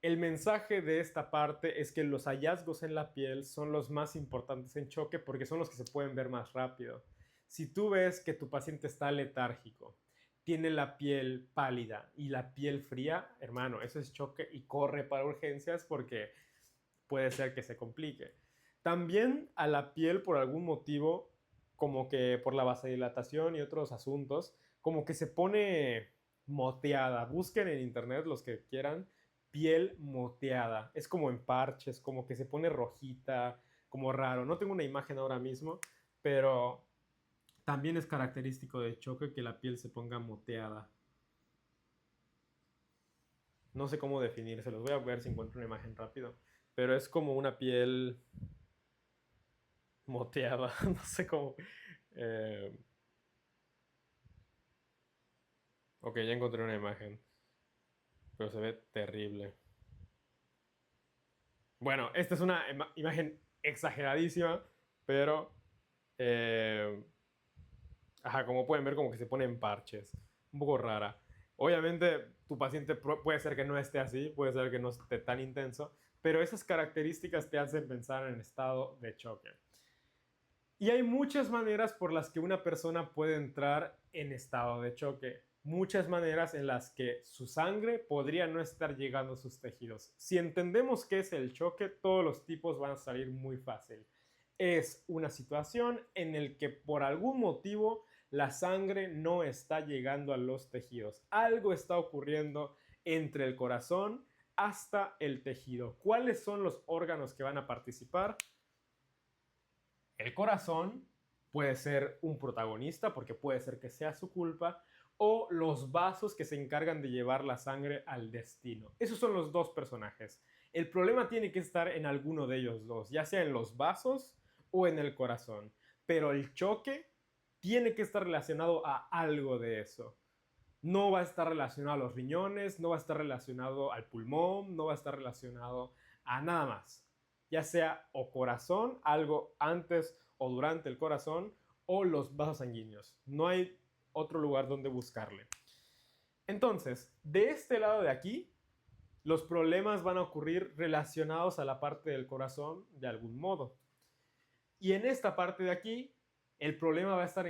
El mensaje de esta parte es que los hallazgos en la piel son los más importantes en choque porque son los que se pueden ver más rápido. Si tú ves que tu paciente está letárgico, tiene la piel pálida y la piel fría, hermano, eso es choque y corre para urgencias porque puede ser que se complique. También a la piel por algún motivo, como que por la vasodilatación y otros asuntos, como que se pone moteada. Busquen en internet los que quieran piel moteada. Es como en parches, como que se pone rojita, como raro. No tengo una imagen ahora mismo, pero también es característico de choque que la piel se ponga moteada. No sé cómo definirse, los voy a ver si encuentro una imagen rápido. Pero es como una piel moteada, no sé cómo. Eh, ok, ya encontré una imagen, pero se ve terrible. Bueno, esta es una imagen exageradísima, pero eh, ajá, como pueden ver, como que se pone en parches. Un poco rara. Obviamente, tu paciente puede ser que no esté así, puede ser que no esté tan intenso, pero esas características te hacen pensar en estado de choque. Y hay muchas maneras por las que una persona puede entrar en estado de choque. Muchas maneras en las que su sangre podría no estar llegando a sus tejidos. Si entendemos qué es el choque, todos los tipos van a salir muy fácil. Es una situación en la que por algún motivo la sangre no está llegando a los tejidos. Algo está ocurriendo entre el corazón hasta el tejido. ¿Cuáles son los órganos que van a participar? El corazón puede ser un protagonista porque puede ser que sea su culpa, o los vasos que se encargan de llevar la sangre al destino. Esos son los dos personajes. El problema tiene que estar en alguno de ellos dos, ya sea en los vasos o en el corazón. Pero el choque tiene que estar relacionado a algo de eso. No va a estar relacionado a los riñones, no va a estar relacionado al pulmón, no va a estar relacionado a nada más. Ya sea o corazón, algo antes o durante el corazón, o los vasos sanguíneos. No hay otro lugar donde buscarle. Entonces, de este lado de aquí, los problemas van a ocurrir relacionados a la parte del corazón de algún modo. Y en esta parte de aquí, el problema va a estar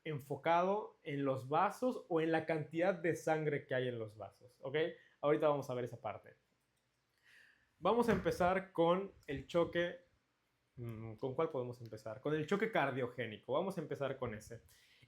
enfocado en los vasos o en la cantidad de sangre que hay en los vasos, ¿ok? Ahorita vamos a ver esa parte. Vamos a empezar con el choque. ¿Con cuál podemos empezar? Con el choque cardiogénico. Vamos a empezar con ese.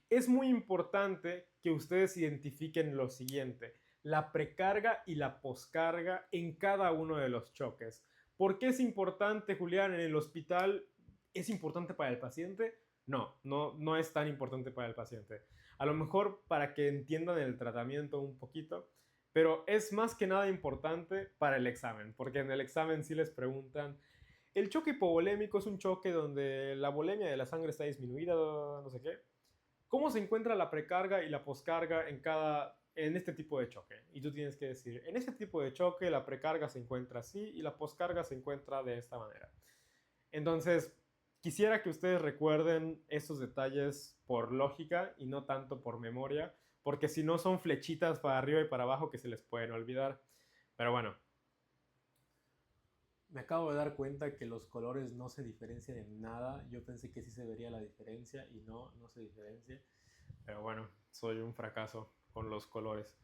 Es muy importante que ustedes identifiquen lo siguiente: la precarga y la poscarga en cada uno de los choques. ¿Por qué es importante, Julián, en el hospital? ¿Es importante para el paciente? No es tan importante para el paciente. A lo mejor para que entiendan el tratamiento un poquito, pero es más que nada importante para el examen, porque en el examen sí les preguntan, el choque hipovolémico es un choque donde la volemia de la sangre está disminuida, no sé qué. ¿Cómo se encuentra la precarga y la poscarga en este tipo de choque? Y tú tienes que decir, en este tipo de choque la precarga se encuentra así y la poscarga se encuentra de esta manera. Entonces, quisiera que ustedes recuerden estos detalles por lógica y no tanto por memoria, porque si no son flechitas para arriba y para abajo que se les pueden olvidar. Pero bueno, me acabo de dar cuenta que los colores no se diferencian en nada. Yo pensé que sí se vería la diferencia y no, no se diferencia. Pero bueno, soy un fracaso con los colores.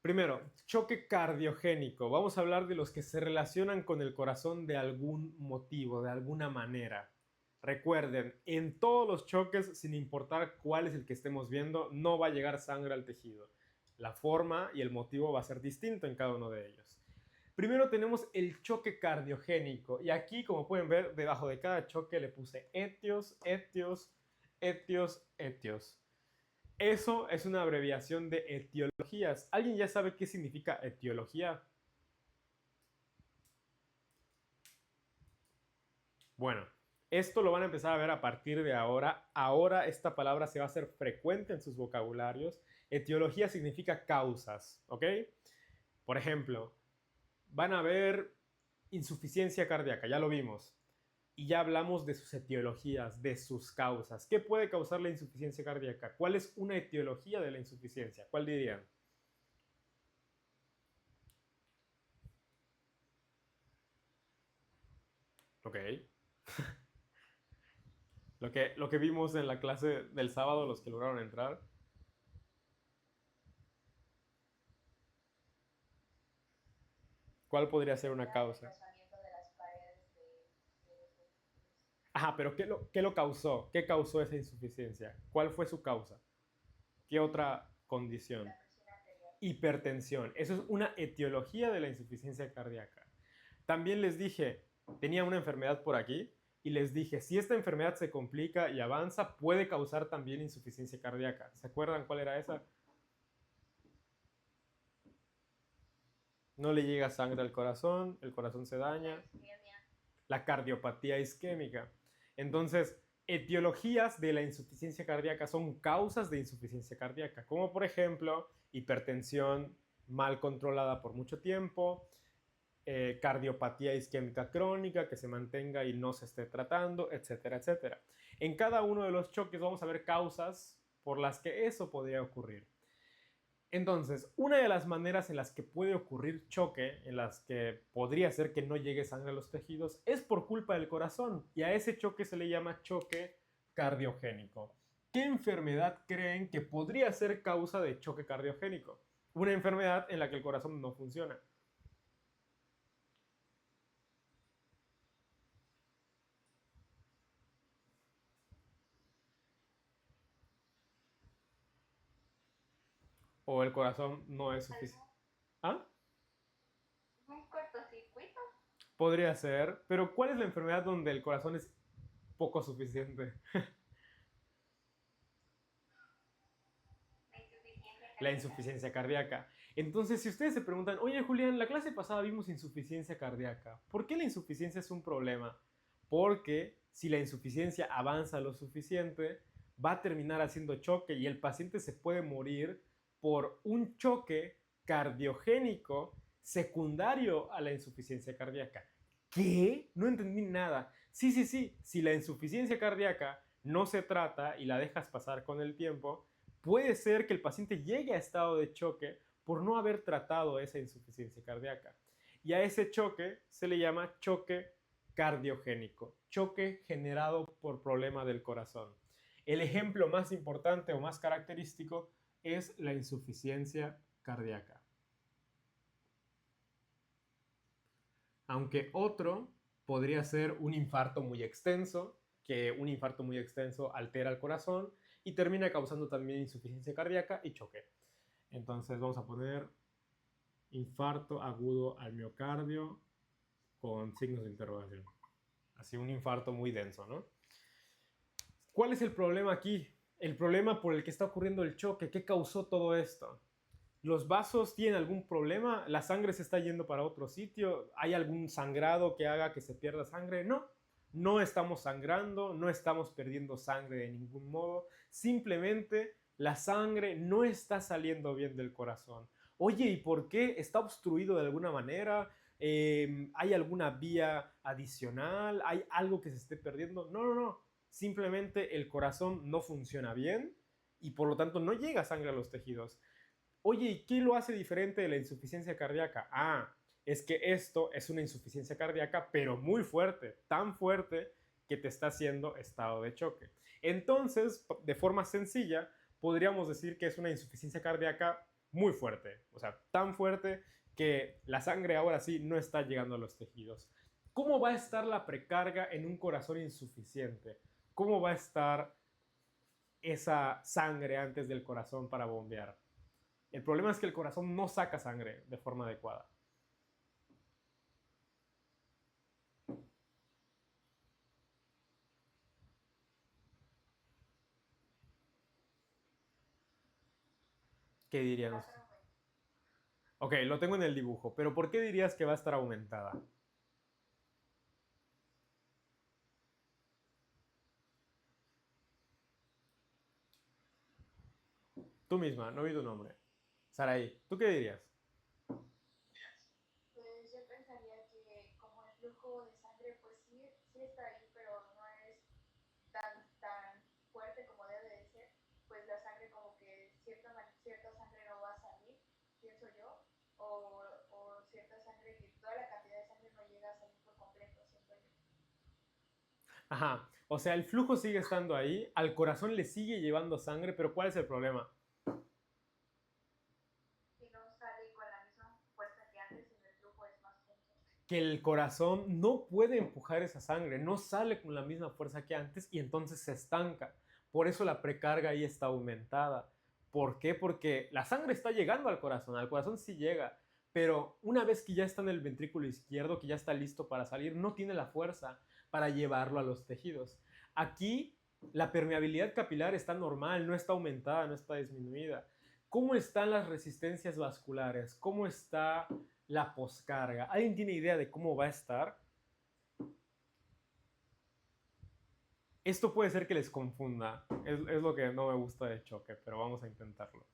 Primero, choque cardiogénico. Vamos a hablar de los que se relacionan con el corazón de algún motivo, de alguna manera. Recuerden, en todos los choques, sin importar cuál es el que estemos viendo, no va a llegar sangre al tejido. La forma y el motivo va a ser distinto en cada uno de ellos. Primero tenemos el choque cardiogénico. Y aquí, como pueden ver, debajo de cada choque le puse etios, etios, etios, etios. Eso es una abreviación de etiologías. ¿Alguien ya sabe qué significa etiología? Bueno, esto lo van a empezar a ver a partir de ahora. Ahora esta palabra se va a hacer frecuente en sus vocabularios. Etiología significa causas, ¿ok? Por ejemplo, van a ver insuficiencia cardíaca, ya lo vimos. Y ya hablamos de sus etiologías, de sus causas. ¿Qué puede causar la insuficiencia cardíaca? ¿Cuál es una etiología de la insuficiencia? ¿Cuál dirían? Ok. Lo que vimos en la clase del sábado, los que lograron entrar. ¿Cuál podría ser una Era el causa? rozamiento de las paredes de los vehículos. Ajá, pero ¿qué lo causó? ¿Qué causó esa insuficiencia? ¿Cuál fue su causa? ¿Qué otra condición? La presión arterial. Hipertensión. Eso es una etiología de la insuficiencia cardíaca. También les dije, tenía una enfermedad por aquí y les dije, si esta enfermedad se complica y avanza, puede causar también insuficiencia cardíaca. ¿Se acuerdan cuál era esa? No le llega sangre al corazón, el corazón se La daña, isquemia. la cardiopatía isquémica. Entonces, etiologías de la insuficiencia cardíaca son causas de insuficiencia cardíaca, como por ejemplo hipertensión mal controlada por mucho tiempo, cardiopatía isquémica crónica que se mantenga y no se esté tratando, etcétera, etcétera. En cada uno de los choques vamos a ver causas por las que eso podría ocurrir. Entonces, una de las maneras en las que puede ocurrir choque, en las que podría ser que no llegue sangre a los tejidos, es por culpa del corazón. Y a ese choque se le llama choque cardiogénico. ¿Qué enfermedad creen que podría ser causa de choque cardiogénico? Una enfermedad en la que el corazón no funciona. O el corazón no es suficiente. ¿Algo? ¿Ah? Un cortocircuito. Podría ser, pero ¿cuál es la enfermedad donde el corazón es poco suficiente? La insuficiencia La cardíaca. insuficiencia cardíaca. Entonces, si ustedes se preguntan, oye Julián, la clase pasada vimos insuficiencia cardíaca, ¿por qué la insuficiencia es un problema? Porque si la insuficiencia avanza lo suficiente, va a terminar haciendo choque y el paciente se puede morir por un choque cardiogénico secundario a la insuficiencia cardíaca. ¿Qué? No entendí nada. Sí, sí, sí, si la insuficiencia cardíaca no se trata y la dejas pasar con el tiempo, puede ser que el paciente llegue a estado de choque por no haber tratado esa insuficiencia cardíaca. Y a ese choque se le llama choque cardiogénico, choque generado por problema del corazón. El ejemplo más importante o más característico es la insuficiencia cardíaca. Aunque otro podría ser un infarto muy extenso, que un infarto muy extenso altera el corazón y termina causando también insuficiencia cardíaca y choque. Entonces vamos a poner infarto agudo al miocardio con signos de interrogación. Así un infarto muy denso, ¿no? ¿Cuál es el problema aquí? El problema por el que está ocurriendo el choque. ¿Qué causó todo esto? ¿Los vasos tienen algún problema? ¿La sangre se está yendo para otro sitio? ¿Hay algún sangrado que haga que se pierda sangre? No. No estamos sangrando, no estamos perdiendo sangre de ningún modo, simplemente la sangre no está saliendo bien del corazón. Oye, ¿y por qué? ¿Está obstruido de alguna manera? ¿Hay alguna vía adicional? ¿Hay algo que se esté perdiendo? No, no, no. Simplemente el corazón no funciona bien y por lo tanto no llega sangre a los tejidos. Oye, ¿y qué lo hace diferente de la insuficiencia cardíaca? Ah, es que esto es una insuficiencia cardíaca, pero muy fuerte, tan fuerte que te está haciendo estado de choque. Entonces, de forma sencilla, podríamos decir que es una insuficiencia cardíaca muy fuerte, o sea, tan fuerte que la sangre ahora sí no está llegando a los tejidos. ¿Cómo va a estar la precarga en un corazón insuficiente? ¿Cómo va a estar esa sangre antes del corazón para bombear? El problema es que el corazón no saca sangre de forma adecuada. ¿Qué dirían Va a estar ustedes? aumentando. Ok, lo tengo en el dibujo, pero ¿por qué dirías que va a estar aumentada? Tú misma, no vi tu nombre. Saraí, ¿tú qué dirías? Pues yo pensaría que como el flujo de sangre, pues sí, sí está ahí, pero no es tan fuerte como debe de ser, pues la sangre como que cierta sangre no va a salir, pienso yo, o cierta sangre que toda la cantidad de sangre no llega a salir por completo, siento yo. Ajá, o sea, el flujo sigue estando ahí, al corazón le sigue llevando sangre, pero ¿cuál es el problema? Que no sale con la misma fuerza que antes y el flujo es más lento. Que el corazón no puede empujar esa sangre, no sale con la misma fuerza que antes y entonces se estanca. Por eso la precarga ahí está aumentada. ¿Por qué? Porque la sangre está llegando al corazón sí llega, pero una vez que ya está en el ventrículo izquierdo, que ya está listo para salir, no tiene la fuerza para llevarlo a los tejidos. Aquí la permeabilidad capilar está normal, no está aumentada, no está disminuida. ¿Cómo están las resistencias vasculares? ¿Cómo está la poscarga? ¿Alguien tiene idea de cómo va a estar? Esto puede ser que les confunda. Es lo que no me gusta de choque, pero vamos a intentarlo.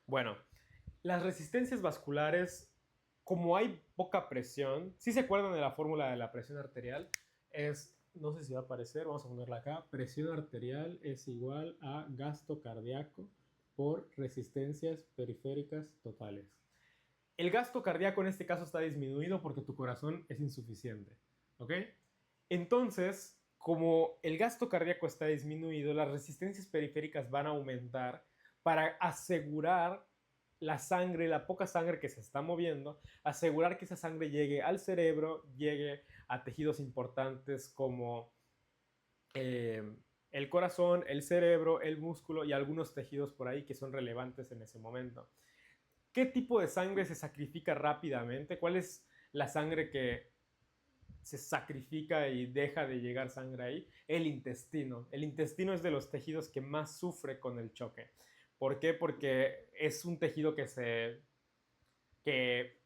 Bueno, las resistencias vasculares, como hay poca presión, si se acuerdan de la fórmula de la presión arterial, es, no sé si va a aparecer, vamos a ponerla acá, presión arterial es igual a gasto cardíaco por resistencias periféricas totales. El gasto cardíaco en este caso está disminuido porque tu corazón es insuficiente. ¿Ok? Entonces, como el gasto cardíaco está disminuido, las resistencias periféricas van a aumentar para asegurar la sangre, la poca sangre que se está moviendo, asegurar que esa sangre llegue al cerebro, llegue a tejidos importantes como eh, el corazón, el cerebro, el músculo y algunos tejidos por ahí que son relevantes en ese momento. ¿Qué tipo de sangre se sacrifica rápidamente? ¿Cuál es la sangre que se sacrifica y deja de llegar sangre ahí? El intestino. El intestino es de los tejidos que más sufre con el choque. ¿Por qué? Porque es un tejido que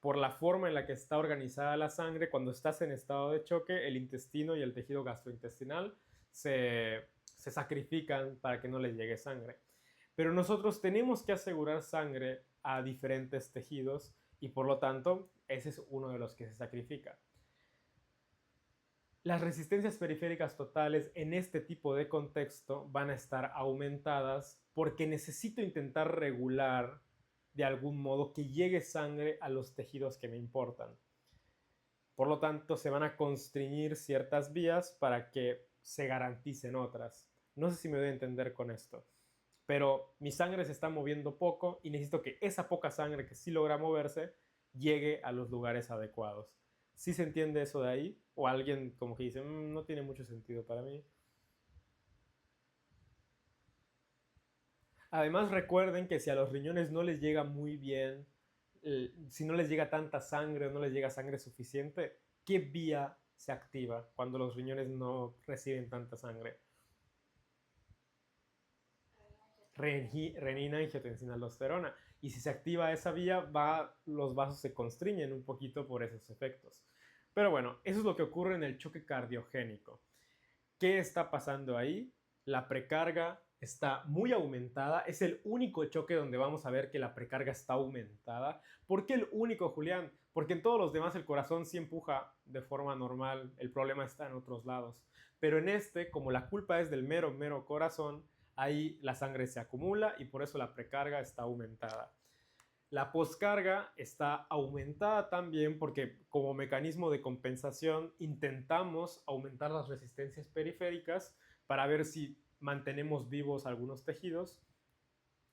por la forma en la que está organizada la sangre, cuando estás en estado de choque, el intestino y el tejido gastrointestinal se sacrifican para que no les llegue sangre. Pero nosotros tenemos que asegurar sangre a diferentes tejidos y por lo tanto ese es uno de los que se sacrifica. Las resistencias periféricas totales en este tipo de contexto van a estar aumentadas porque necesito intentar regular de algún modo que llegue sangre a los tejidos que me importan. Por lo tanto, se van a constreñir ciertas vías para que se garanticen otras. No sé si me doy a entender con esto, pero mi sangre se está moviendo poco y necesito que esa poca sangre que sí logra moverse llegue a los lugares adecuados. ¿Sí se entiende eso de ahí? ¿O alguien como que dice, no tiene mucho sentido para mí? Además, recuerden que si a los riñones no les llega muy bien, si no les llega tanta sangre o no les llega sangre suficiente, ¿qué vía se activa cuando los riñones no reciben tanta sangre? renina, angiotensina, aldosterona. Y si se activa esa vía, los vasos se constriñen un poquito por esos efectos. Pero bueno, eso es lo que ocurre en el choque cardiogénico. ¿Qué está pasando ahí? La precarga está muy aumentada. Es el único choque donde vamos a ver que la precarga está aumentada. ¿Por qué el único, Julián? Porque en todos los demás el corazón sí empuja de forma normal. El problema está en otros lados. Pero en este, como la culpa es del mero corazón, ahí la sangre se acumula y por eso la precarga está aumentada. La poscarga está aumentada también porque como mecanismo de compensación intentamos aumentar las resistencias periféricas para ver si mantenemos vivos algunos tejidos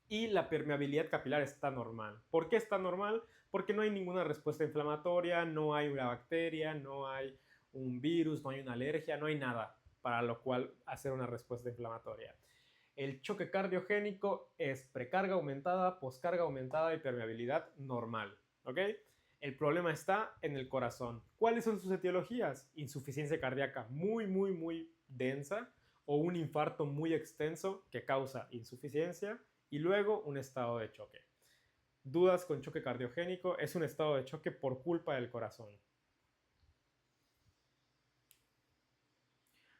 y la permeabilidad capilar está normal. ¿Por qué está normal? Porque no hay ninguna respuesta inflamatoria, no hay una bacteria, no hay un virus, no hay una alergia, no hay nada para lo cual hacer una respuesta inflamatoria. El choque cardiogénico es precarga aumentada, poscarga aumentada y permeabilidad normal. ¿Ok? El problema está en el corazón. ¿Cuáles son sus etiologías? Insuficiencia cardíaca muy densa o un infarto muy extenso que causa insuficiencia y luego un estado de choque. Dudas con choque cardiogénico, es un estado de choque por culpa del corazón.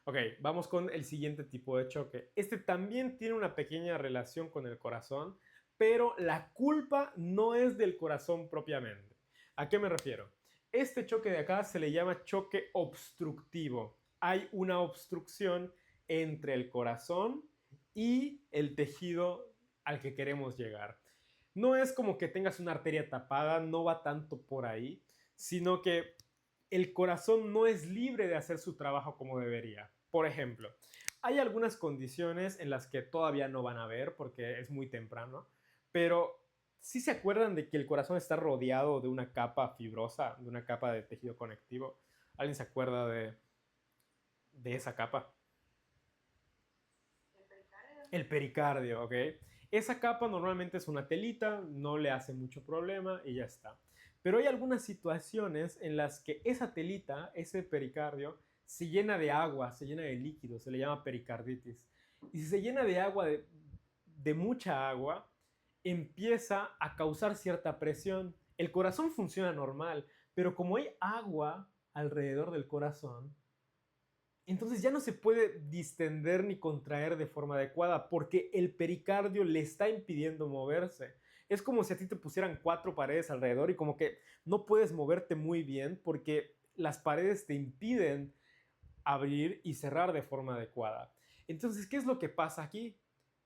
Ok, vamos con el siguiente tipo de choque. Este también tiene una pequeña relación con el corazón, pero la culpa no es del corazón propiamente. ¿A qué me refiero? Este choque de acá se le llama choque obstructivo. Hay una obstrucción entre el corazón y el tejido al que queremos llegar. No es como que tengas una arteria tapada, no va tanto por ahí, sino que el corazón no es libre de hacer su trabajo como debería. Por ejemplo, hay algunas condiciones en las que todavía no van a ver porque es muy temprano, pero sí se acuerdan de que el corazón está rodeado de una capa fibrosa, de una capa de tejido conectivo. ¿Alguien se acuerda de esa capa? El pericardio, ¿ok? Esa capa normalmente es una telita, no le hace mucho problema y ya está. Pero hay algunas situaciones en las que esa telita, ese pericardio, se llena de agua, se llena de líquido, se le llama pericarditis. Y si se llena de agua, de mucha agua, empieza a causar cierta presión. El corazón funciona normal, pero como hay agua alrededor del corazón, entonces ya no se puede distender ni contraer de forma adecuada porque el pericardio le está impidiendo moverse. Es como si a ti te pusieran 4 paredes alrededor y como que no puedes moverte muy bien porque las paredes te impiden abrir y cerrar de forma adecuada. Entonces, ¿qué es lo que pasa aquí?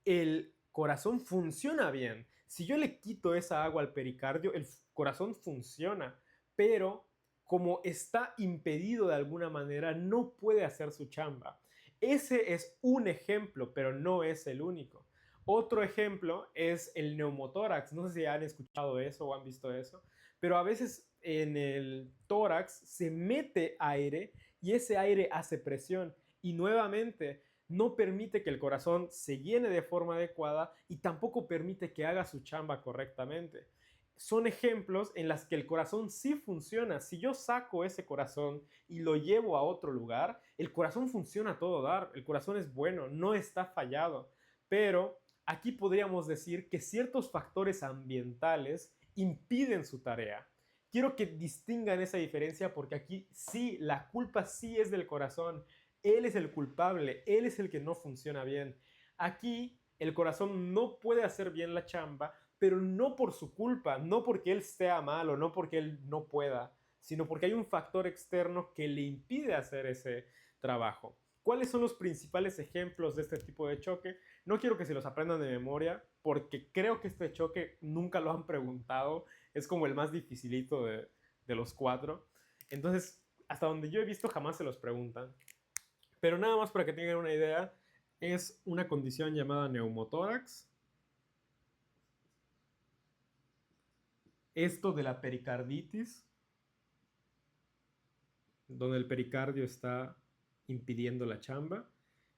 El corazón funciona bien. Si yo le quito esa agua al pericardio, el corazón funciona, pero como está impedido de alguna manera, no puede hacer su chamba. Ese es un ejemplo, pero no es el único. Otro ejemplo es el neumotórax. No sé si han escuchado eso o han visto eso, pero a veces en el tórax se mete aire y ese aire hace presión y nuevamente no permite que el corazón se llene de forma adecuada y tampoco permite que haga su chamba correctamente. Son ejemplos en las que el corazón sí funciona. Si yo saco ese corazón y lo llevo a otro lugar, el corazón funciona a todo dar. El corazón es bueno, no está fallado. Pero aquí podríamos decir que ciertos factores ambientales impiden su tarea. Quiero que distingan esa diferencia porque aquí sí, la culpa sí es del corazón. Él es el culpable, él es el que no funciona bien. Aquí el corazón no puede hacer bien la chamba, pero no por su culpa, no porque él sea malo, no porque él no pueda, sino porque hay un factor externo que le impide hacer ese trabajo. ¿Cuáles son los principales ejemplos de este tipo de choque? No quiero que se los aprendan de memoria, porque creo que este choque nunca lo han preguntado. Es como el más dificilito de los 4. Entonces, hasta donde yo he visto, jamás se los preguntan. Pero nada más para que tengan una idea, es una condición llamada neumotórax. Esto de la pericarditis, donde el pericardio está impidiendo la chamba.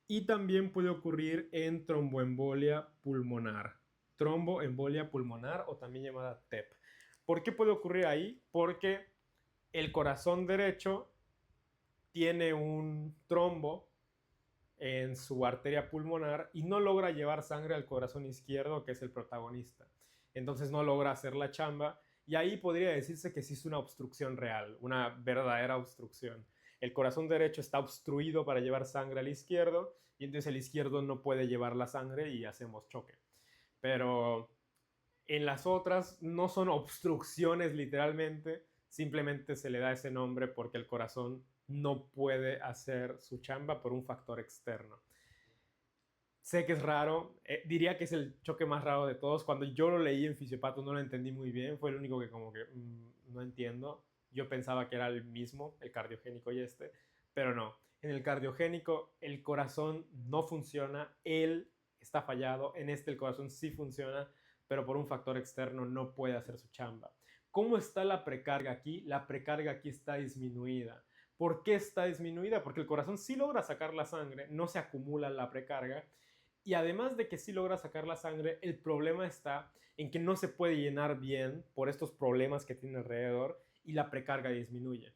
Y también puede ocurrir en tromboembolia pulmonar. Tromboembolia pulmonar o también llamada TEP. ¿Por qué puede ocurrir ahí? Porque el corazón derecho tiene un trombo en su arteria pulmonar y no logra llevar sangre al corazón izquierdo, que es el protagonista. Entonces no logra hacer la chamba y ahí podría decirse que sí es una obstrucción real, una verdadera obstrucción. El corazón derecho está obstruido para llevar sangre al izquierdo y entonces el izquierdo no puede llevar la sangre y hacemos choque. Pero en las otras no son obstrucciones literalmente, simplemente se le da ese nombre porque el corazón no puede hacer su chamba por un factor externo. Sé que es raro, diría que es el choque más raro de todos. Cuando yo lo leí en Fisiopato no lo entendí muy bien, fue el único que como que no entiendo. Yo pensaba que era el mismo, el cardiogénico y este, pero no. En el cardiogénico el corazón no funciona, él está fallado, en este el corazón sí funciona, pero por un factor externo no puede hacer su chamba. ¿Cómo está la precarga aquí? La precarga aquí está disminuida. ¿Por qué está disminuida? Porque el corazón sí logra sacar la sangre, no se acumula la precarga y además de que sí logra sacar la sangre, el problema está en que no se puede llenar bien por estos problemas que tiene alrededor y la precarga disminuye.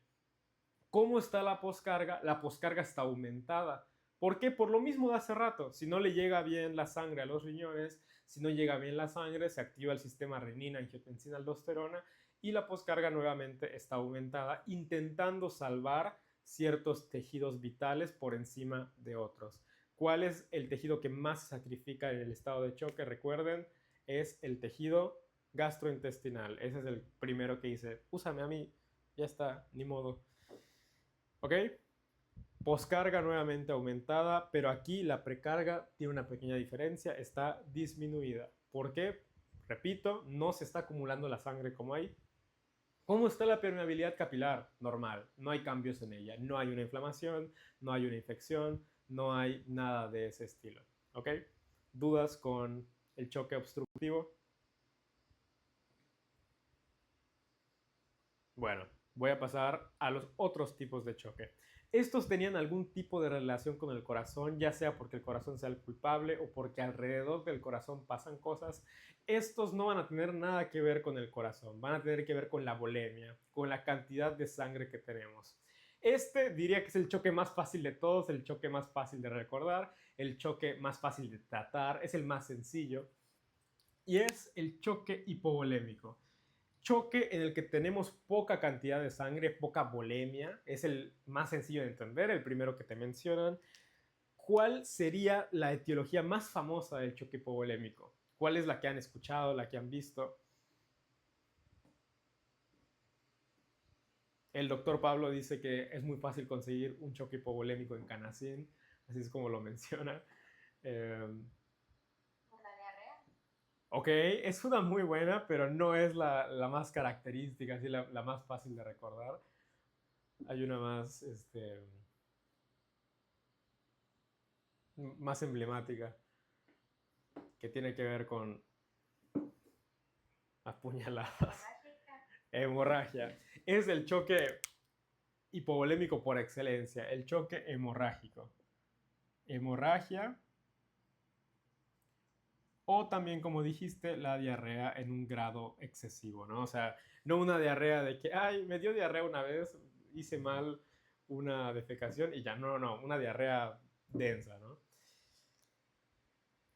¿Cómo está la poscarga? La poscarga está aumentada. ¿Por qué? Por lo mismo de hace rato. Si no le llega bien la sangre a los riñones, si no llega bien la sangre, se activa el sistema renina, angiotensina, aldosterona y la poscarga nuevamente está aumentada, intentando salvar ciertos tejidos vitales por encima de otros. ¿Cuál es el tejido que más se sacrifica en el estado de choque? Recuerden, es el tejido gastrointestinal. Ese es el primero que dice, úsame a mí, ya está, ni modo. ¿Ok? Poscarga nuevamente aumentada, pero aquí la precarga tiene una pequeña diferencia, está disminuida. ¿Por qué? Repito, no se está acumulando la sangre como hay. ¿Cómo está la permeabilidad capilar? Normal, no hay cambios en ella, no hay una inflamación, no hay una infección, no hay nada de ese estilo. ¿Ok? ¿Dudas con el choque obstructivo? Bueno, voy a pasar a los otros tipos de choque. Estos tenían algún tipo de relación con el corazón, ya sea porque el corazón sea el culpable o porque alrededor del corazón pasan cosas. Estos no van a tener nada que ver con el corazón, van a tener que ver con la volemia, con la cantidad de sangre que tenemos. Este diría que es el choque más fácil de todos, el choque más fácil de recordar, el choque más fácil de tratar, es el más sencillo y es el choque hipovolémico. Choque en el que tenemos poca cantidad de sangre, poca volemia, es el más sencillo de entender, el primero que te mencionan. ¿Cuál sería la etiología más famosa del choque hipovolémico? ¿Cuál es la que han escuchado, la que han visto? El doctor Pablo dice que es muy fácil conseguir un choque hipovolémico en Canacín, así es como lo menciona. Eh, ¿Por la diarrea? ok, es una muy buena, pero no es la más característica, así la más fácil de recordar. Hay una más, más emblemática que tiene que ver con apuñaladas. ¿Hemorrágica? Hemorragia. Es el choque hipovolémico por excelencia, el choque hemorrágico. Hemorragia o también, como dijiste, la diarrea en un grado excesivo, ¿no? O sea, no una diarrea de que, ay, me dio diarrea una vez, hice mal una defecación y ya, no, no, una diarrea densa, ¿no?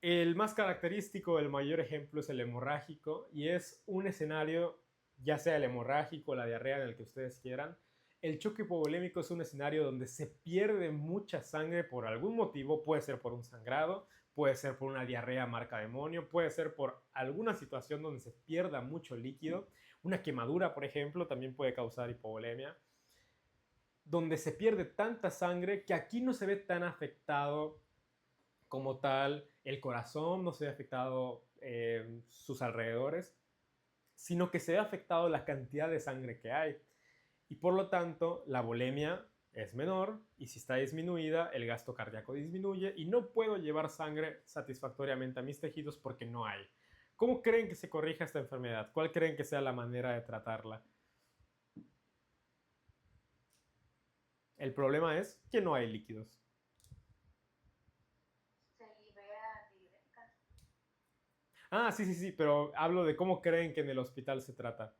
El más característico, el mayor ejemplo es el hemorrágico y es un escenario, ya sea el hemorrágico, la diarrea, en el que ustedes quieran. El choque hipovolémico es un escenario donde se pierde mucha sangre por algún motivo, puede ser por un sangrado, puede ser por una diarrea marca demonio, puede ser por alguna situación donde se pierda mucho líquido. Una quemadura, por ejemplo, también puede causar hipovolemia, donde se pierde tanta sangre que aquí no se ve tan afectado como tal el corazón, no se ve afectado sus alrededores, sino que se ve afectado la cantidad de sangre que hay. Y por lo tanto, la volemia es menor y si está disminuida, el gasto cardíaco disminuye y no puedo llevar sangre satisfactoriamente a mis tejidos porque no hay. ¿Cómo creen que se corrija esta enfermedad? ¿Cuál creen que sea la manera de tratarla? El problema es que no hay líquidos. Se libera diuréticas. Ah, sí, sí, sí, pero hablo de cómo creen que en el hospital se trata.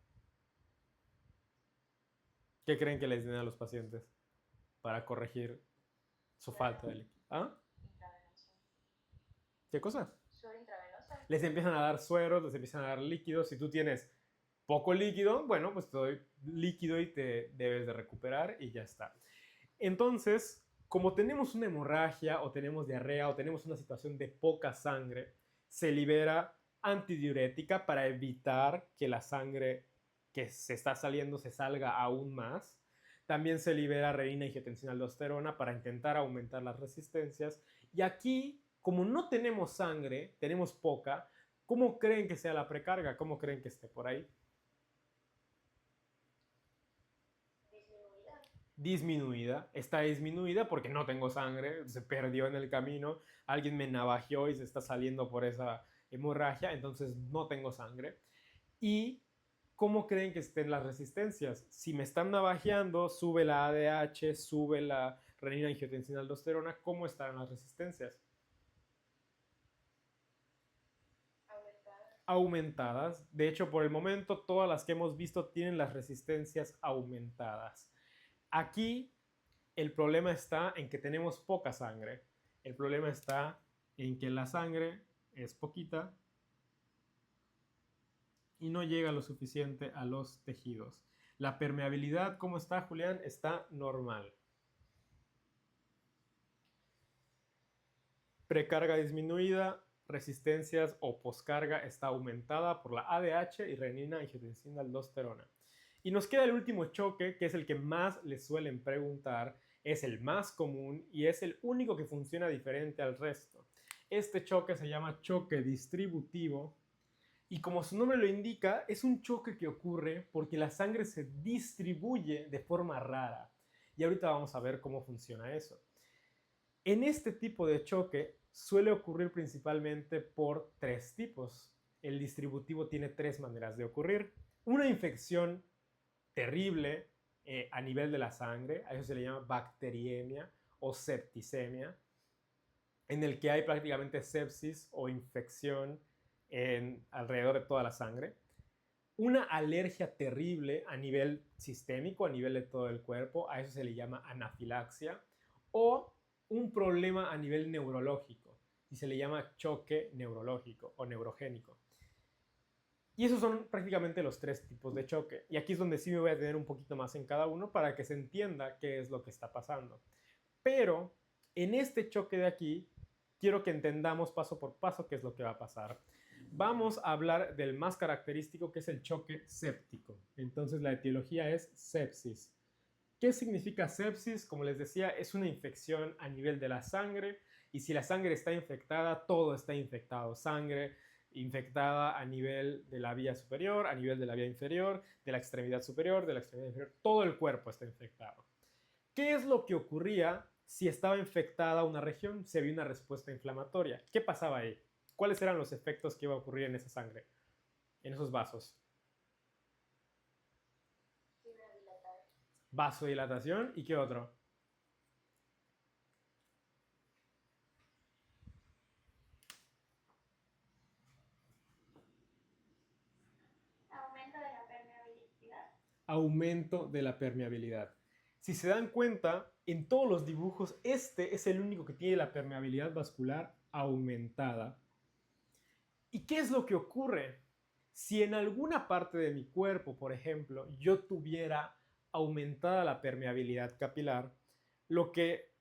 ¿Qué creen que les den a los pacientes para corregir su falta de líquido? ¿Ah? ¿Qué cosa? ¿Suero intravenoso? Les empiezan a dar sueros, les empiezan a dar líquidos. Si tú tienes poco líquido, bueno, pues te doy líquido y te debes de recuperar y ya está. Entonces, como tenemos una hemorragia o tenemos diarrea o tenemos una situación de poca sangre, se libera antidiurética para evitar que la sangre que se está saliendo se salga aún más. También se libera renina, angiotensina, aldosterona para intentar aumentar las resistencias. Y aquí, como no tenemos sangre, tenemos poca, ¿cómo creen que sea la precarga? ¿Cómo creen que esté por ahí? Disminuida. Está disminuida porque no tengo sangre, se perdió en el camino, alguien me navajeó y se está saliendo por esa hemorragia, entonces no tengo sangre. ¿Y cómo creen que estén las resistencias? Si me están navajeando, sube la ADH, sube la renina, angiotensina, aldosterona, ¿cómo estarán las resistencias? Aumentadas. De hecho, por el momento, todas las que hemos visto tienen las resistencias aumentadas. Aquí el problema está en que tenemos poca sangre. El problema está en que la sangre es poquita y no llega lo suficiente a los tejidos. La permeabilidad, ¿cómo está, Julián? Está normal. Precarga disminuida, resistencias o poscarga está aumentada por la ADH y renina, angiotensina, aldosterona. Y nos queda el último choque, que es el que más les suelen preguntar, es el más común y es el único que funciona diferente al resto. Este choque se llama choque distributivo y como su nombre lo indica, es un choque que ocurre porque la sangre se distribuye de forma rara. Y ahorita vamos a ver cómo funciona eso. En este tipo de choque suele ocurrir principalmente por tres tipos. El distributivo tiene tres maneras de ocurrir. Una infección terrible a nivel de la sangre, a eso se le llama bacteriemia o septicemia, en el que hay prácticamente sepsis o infección alrededor de toda la sangre. Una alergia terrible a nivel sistémico, a nivel de todo el cuerpo, a eso se le llama anafilaxia, o un problema a nivel neurológico, y se le llama choque neurológico o neurogénico. Y esos son prácticamente los tres tipos de choque. Y aquí es donde sí me voy a tener un poquito más en cada uno para que se entienda qué es lo que está pasando. Pero en este choque de aquí, quiero que entendamos paso por paso qué es lo que va a pasar. Vamos a hablar del más característico, que es el choque séptico. Entonces la etiología es sepsis. ¿Qué significa sepsis? Como les decía, es una infección a nivel de la sangre, y si la sangre está infectada, todo está infectado. Sangre infectada a nivel de la vía superior, a nivel de la vía inferior, de la extremidad superior, de la extremidad inferior, todo el cuerpo está infectado. ¿Qué es lo que ocurría si estaba infectada una región? Si había una respuesta inflamatoria. ¿Qué pasaba ahí? ¿Cuáles eran los efectos que iba a ocurrir en esa sangre, en esos vasos? Vasodilatación. ¿Y qué otro? Aumento de la permeabilidad. Aumento de la permeabilidad. Si se dan cuenta, en todos los dibujos, este es el único que tiene la permeabilidad vascular aumentada. ¿Y qué es lo que ocurre? Si en alguna parte de mi cuerpo, por ejemplo, yo tuviera aumentada la permeabilidad capilar, lo que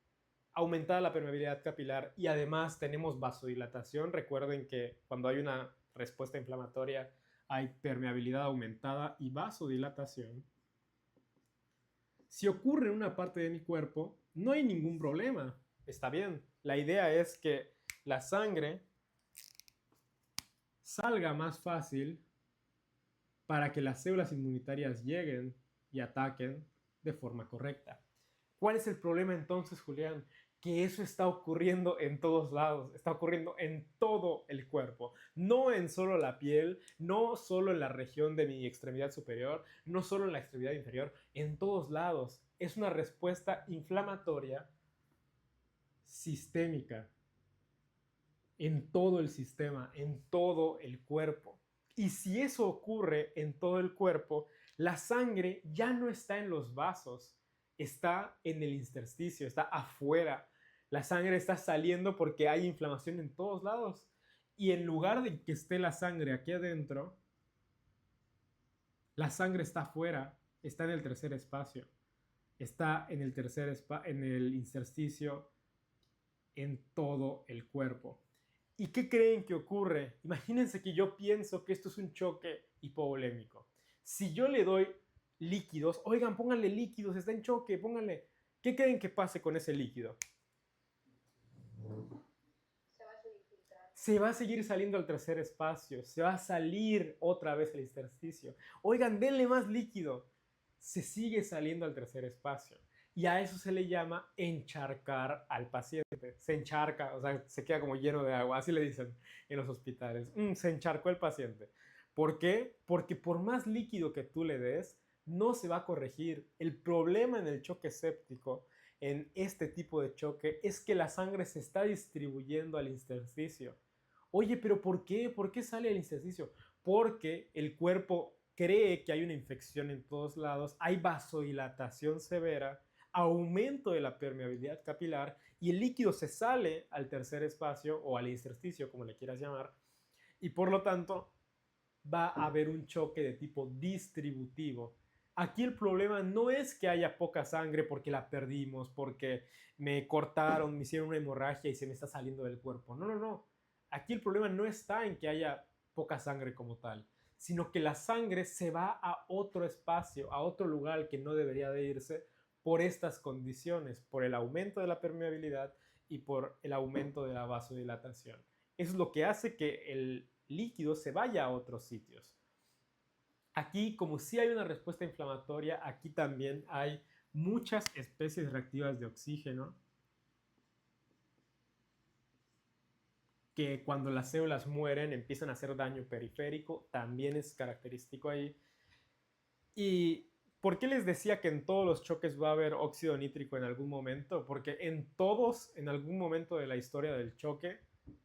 aumentada la permeabilidad capilar y además tenemos vasodilatación, recuerden que cuando hay una respuesta inflamatoria hay permeabilidad aumentada y vasodilatación. Si ocurre en una parte de mi cuerpo, no hay ningún problema, está bien. La idea es que la sangre salga más fácil para que las células inmunitarias lleguen y ataquen de forma correcta. ¿Cuál es el problema entonces, Julián? Que eso está ocurriendo en todos lados, está ocurriendo en todo el cuerpo, no en solo la piel, no solo en la región de mi extremidad superior, no solo en la extremidad inferior, en todos lados. Es una respuesta inflamatoria sistémica en todo el sistema, en todo el cuerpo. Y si eso ocurre en todo el cuerpo, la sangre ya no está en los vasos, está en el intersticio, está afuera. La sangre está saliendo porque hay inflamación en todos lados. Y en lugar de que esté la sangre aquí adentro, la sangre está afuera, está en el tercer espacio, está en en el intersticio, en todo el cuerpo. ¿Y qué creen que ocurre? Imagínense que yo pienso que esto es un choque hipovolémico. Si yo le doy líquidos, oigan, pónganle líquidos, está en choque, pónganle. ¿Qué creen que pase con ese líquido? Se va a seguir filtrando. Se va a seguir saliendo al tercer espacio, se va a salir otra vez el intersticio. Oigan, denle más líquido. Se sigue saliendo al tercer espacio. Y a eso se le llama encharcar al paciente. Se encharca, o sea, se queda como lleno de agua, así le dicen en los hospitales. Se encharcó el paciente. ¿Por qué? Porque por más líquido que tú le des, no se va a corregir. El problema en el choque séptico, en este tipo de choque, es que la sangre se está distribuyendo al intersticio. Oye, pero ¿por qué? ¿Por qué sale el intersticio? Porque el cuerpo cree que hay una infección en todos lados, hay vasodilatación severa, aumento de la permeabilidad capilar y el líquido se sale al tercer espacio o al intersticio, como le quieras llamar, y por lo tanto va a haber un choque de tipo distributivo. Aquí el problema no es que haya poca sangre porque la perdimos, porque me cortaron, me hicieron una hemorragia y se me está saliendo del cuerpo. No, no, no. Aquí el problema no está en que haya poca sangre como tal, sino que la sangre se va a otro espacio, a otro lugar al que no debería de irse por estas condiciones, por el aumento de la permeabilidad y por el aumento de la vasodilatación. Eso es lo que hace que el líquido se vaya a otros sitios. Aquí, como sí hay una respuesta inflamatoria, aquí también hay muchas especies reactivas de oxígeno que cuando las células mueren empiezan a hacer daño periférico, también es característico ahí. ¿Y por qué les decía que en todos los choques va a haber óxido nítrico en algún momento? Porque en todos, en algún momento de la historia del choque,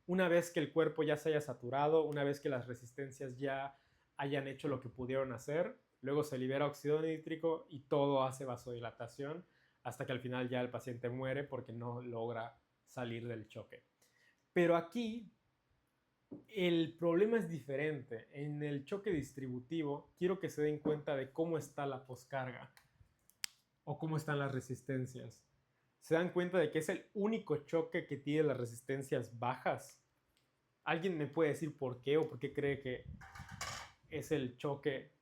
una vez que el cuerpo ya se haya saturado, una vez que las resistencias ya hayan hecho lo que pudieron hacer, luego se libera óxido nítrico y todo hace vasodilatación hasta que al final ya el paciente muere porque no logra salir del choque. Pero aquí el problema es diferente. En el choque distributivo, quiero que se den cuenta de cómo está la poscarga o cómo están las resistencias. Se dan cuenta de que es el único choque que tiene las resistencias bajas. ¿Alguien me puede decir por qué o por qué cree que es el choque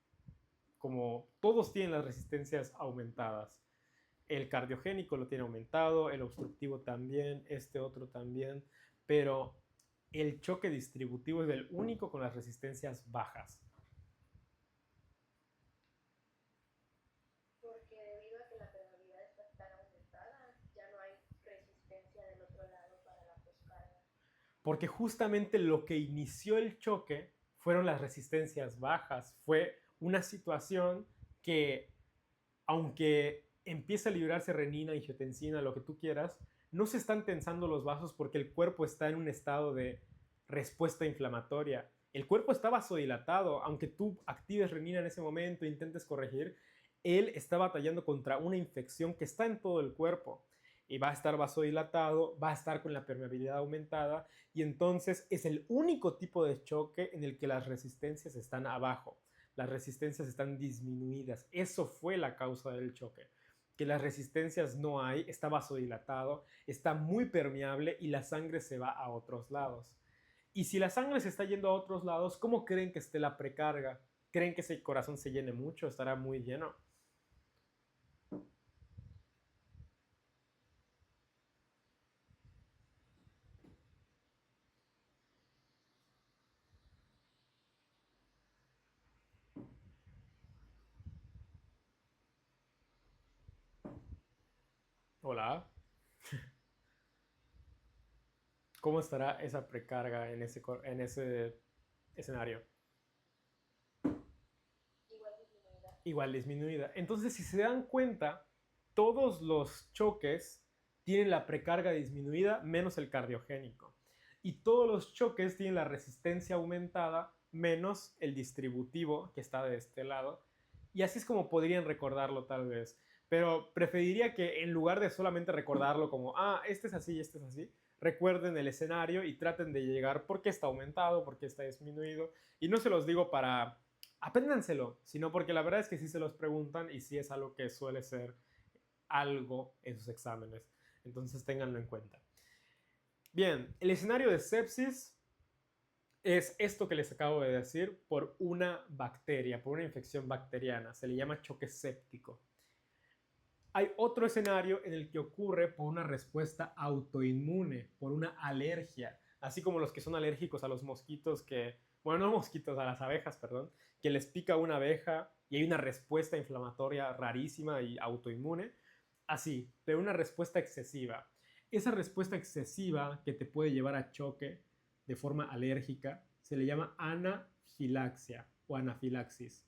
como todos tienen las resistencias aumentadas? El cardiogénico lo tiene aumentado, el obstructivo también, este otro también, pero el choque distributivo es el único con las resistencias bajas. Porque debido a que la permeabilidad está tan aumentada, ya no hay resistencia del otro lado para la poscarga. Porque justamente lo que inició el choque fueron las resistencias bajas. Fue una situación que, aunque empieza a liberarse renina, angiotensina, lo que tú quieras, no se están tensando los vasos porque el cuerpo está en un estado de respuesta inflamatoria. El cuerpo está vasodilatado, aunque tú actives renina en ese momento e intentes corregir, él está batallando contra una infección que está en todo el cuerpo y va a estar vasodilatado, va a estar con la permeabilidad aumentada y entonces es el único tipo de choque en el que las resistencias están abajo, las resistencias están disminuidas. Eso fue la causa del choque, que las resistencias no hay, está vasodilatado, está muy permeable y la sangre se va a otros lados. Y si la sangre se está yendo a otros lados, ¿cómo creen que esté la precarga? ¿Creen que ese corazón se llene mucho? ¿Estará muy lleno? Hola. ¿Cómo estará esa precarga en ese escenario? Igual disminuida. Igual disminuida. Entonces, si se dan cuenta, todos los choques tienen la precarga disminuida menos el cardiogénico. Y todos los choques tienen la resistencia aumentada menos el distributivo que está de este lado. Y así es como podrían recordarlo tal vez. pero preferiría que en lugar de solamente recordarlo como, este es así, recuerden el escenario y traten de llegar por qué está aumentado, por qué está disminuido. Y no se los digo para apréndanselo, sino porque la verdad es que sí se los preguntan y sí es algo que suele ser algo en sus exámenes. Entonces ténganlo en cuenta. Bien, el escenario de sepsis es esto que les acabo de decir por una bacteria, por una infección bacteriana. Se le llama choque séptico. Hay otro escenario en el que ocurre por una respuesta autoinmune, por una alergia, así como los que son alérgicos a los mosquitos bueno, no mosquitos, a las abejas, perdón, que les pica una abeja y hay una respuesta inflamatoria rarísima y autoinmune, así, pero una respuesta excesiva. Esa respuesta excesiva que te puede llevar a choque de forma alérgica se le llama anafilaxia o anafilaxis.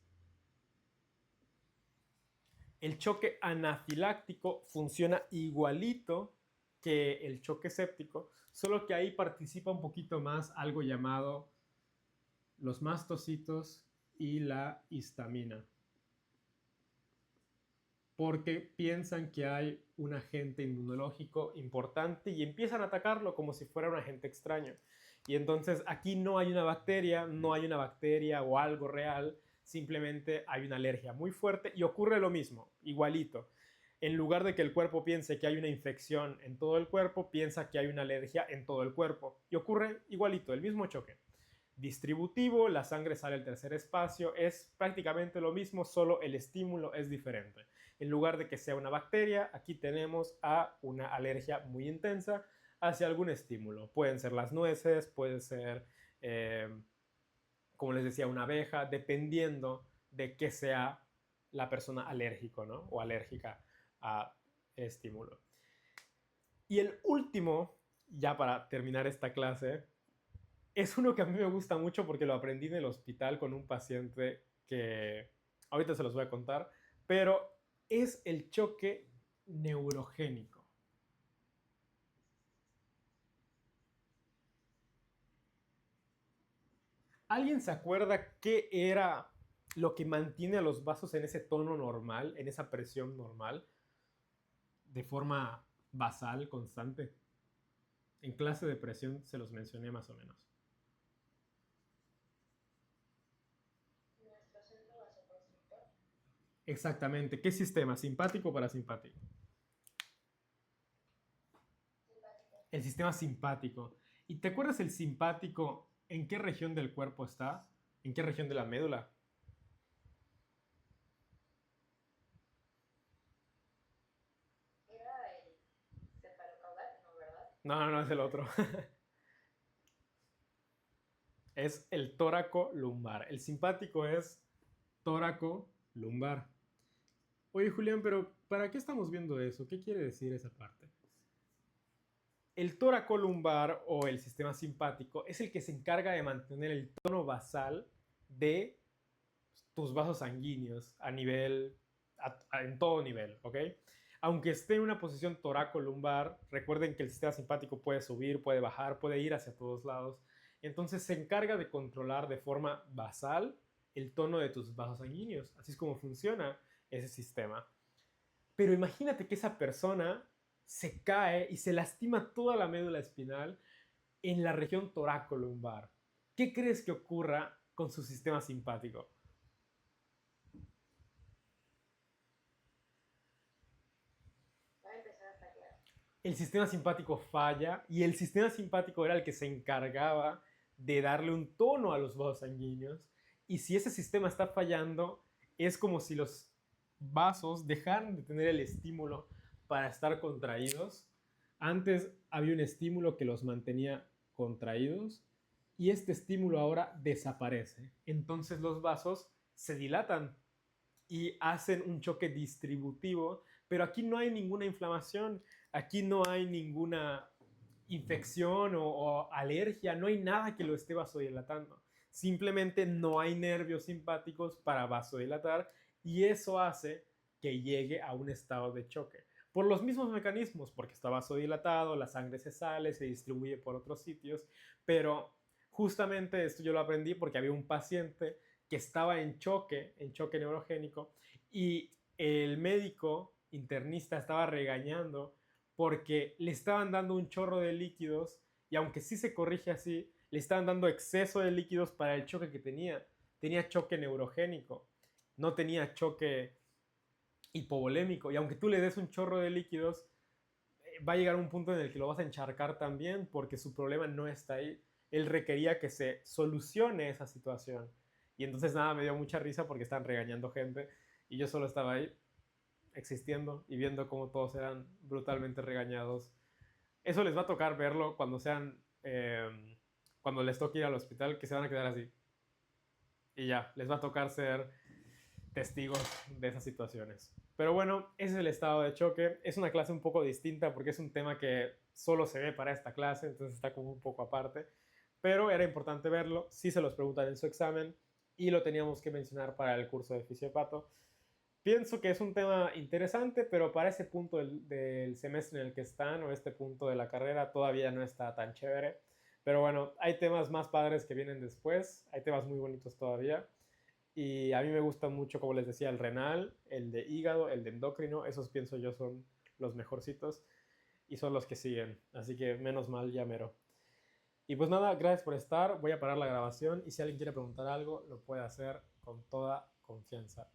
El choque anafiláctico funciona igualito que el choque séptico, solo que ahí participa un poquito más algo llamado los mastocitos y la histamina, porque piensan que hay un agente inmunológico importante y empiezan a atacarlo como si fuera un agente extraño. Y entonces aquí no hay una bacteria, o algo real, simplemente hay una alergia muy fuerte y ocurre lo mismo, igualito. En lugar de que el cuerpo piense que hay una infección en todo el cuerpo, piensa que hay una alergia en todo el cuerpo. Y ocurre igualito, el mismo choque. Distributivo, la sangre sale al tercer espacio, es prácticamente lo mismo, solo el estímulo es diferente. En lugar de que sea una bacteria, aquí tenemos a una alergia muy intensa hacia algún estímulo. Pueden ser las nueces, puede ser, como les decía, una abeja, dependiendo de qué sea la persona alérgico, ¿no? O alérgica a estímulo. Y el último, ya para terminar esta clase, es uno que a mí me gusta mucho porque lo aprendí en el hospital con un paciente que ahorita se los voy a contar, pero es el choque neurogénico. ¿Alguien se acuerda qué era lo que mantiene a los vasos en ese tono normal, en esa presión normal, de forma basal, constante? En clase de presión se los mencioné más o menos. Nuestro centro vasoconstrictor. Exactamente. ¿Qué sistema? ¿Simpático o parasimpático? Simpático. El sistema simpático. ¿Y te acuerdas el simpático en qué región del cuerpo está? ¿En qué región de la médula? Era el cefalocaudal, ¿no, verdad? No, es el otro. Es el tóraco lumbar. El simpático es tóraco lumbar. Oye, Julián, pero ¿para qué estamos viendo eso? ¿Qué quiere decir esa parte? El tóraco lumbar o el sistema simpático es el que se encarga de mantener el tono basal de tus vasos sanguíneos en todo nivel, ¿ok? Aunque esté en una posición toraco-lumbar, recuerden que el sistema simpático puede subir, puede bajar, puede ir hacia todos lados. Entonces se encarga de controlar de forma basal el tono de tus vasos sanguíneos. Así es como funciona ese sistema. Pero imagínate que esa persona se cae y se lastima toda la médula espinal en la región toraco-lumbar. ¿Qué crees que ocurra con su sistema simpático? Va a empezar a fallar. El sistema simpático falla y el sistema simpático era el que se encargaba de darle un tono a los vasos sanguíneos. Y si ese sistema está fallando, es como si los vasos dejaran de tener el estímulo para estar contraídos. Antes había un estímulo que los mantenía contraídos y este estímulo ahora desaparece. Entonces los vasos se dilatan y hacen un choque distributivo, pero aquí no hay ninguna inflamación, aquí no hay ninguna infección o alergia, no hay nada que lo esté vasodilatando. Simplemente no hay nervios simpáticos para vasodilatar y eso hace que llegue a un estado de choque. Por los mismos mecanismos, porque está vasodilatado, la sangre se sale, se distribuye por otros sitios, pero justamente esto yo lo aprendí porque había un paciente que estaba en choque neurogénico, y el médico internista estaba regañando porque le estaban dando un chorro de líquidos y aunque sí se corrige así, le estaban dando exceso de líquidos para el choque que tenía. Tenía choque neurogénico, no tenía choque hipovolémico. Y aunque tú le des un chorro de líquidos, va a llegar un punto en el que lo vas a encharcar también porque su problema no está ahí. Él requería que se solucione esa situación. Y entonces nada, me dio mucha risa porque estaban regañando gente y yo solo estaba ahí existiendo y viendo cómo todos eran brutalmente regañados. Eso les va a tocar verlo cuando sean, cuando les toque ir al hospital, que se van a quedar así. Y ya, les va a tocar ser testigos de esas situaciones. Pero bueno, ese es el estado de choque. Es una clase un poco distinta porque es un tema que solo se ve para esta clase, entonces está como un poco aparte. Pero era importante verlo, sí se los preguntan en su examen y lo teníamos que mencionar para el curso de fisiopato. Pienso que es un tema interesante, pero para ese punto del semestre en el que están o este punto de la carrera todavía no está tan chévere. Pero bueno, hay temas más padres que vienen después, hay temas muy bonitos todavía. Y a mí me gusta mucho, como les decía, el renal, el de hígado, el de endocrino. Esos pienso yo son los mejorcitos y son los que siguen. Así que menos mal, ya mero. Y pues nada, gracias por estar. Voy a parar la grabación y si alguien quiere preguntar algo, lo puede hacer con toda confianza.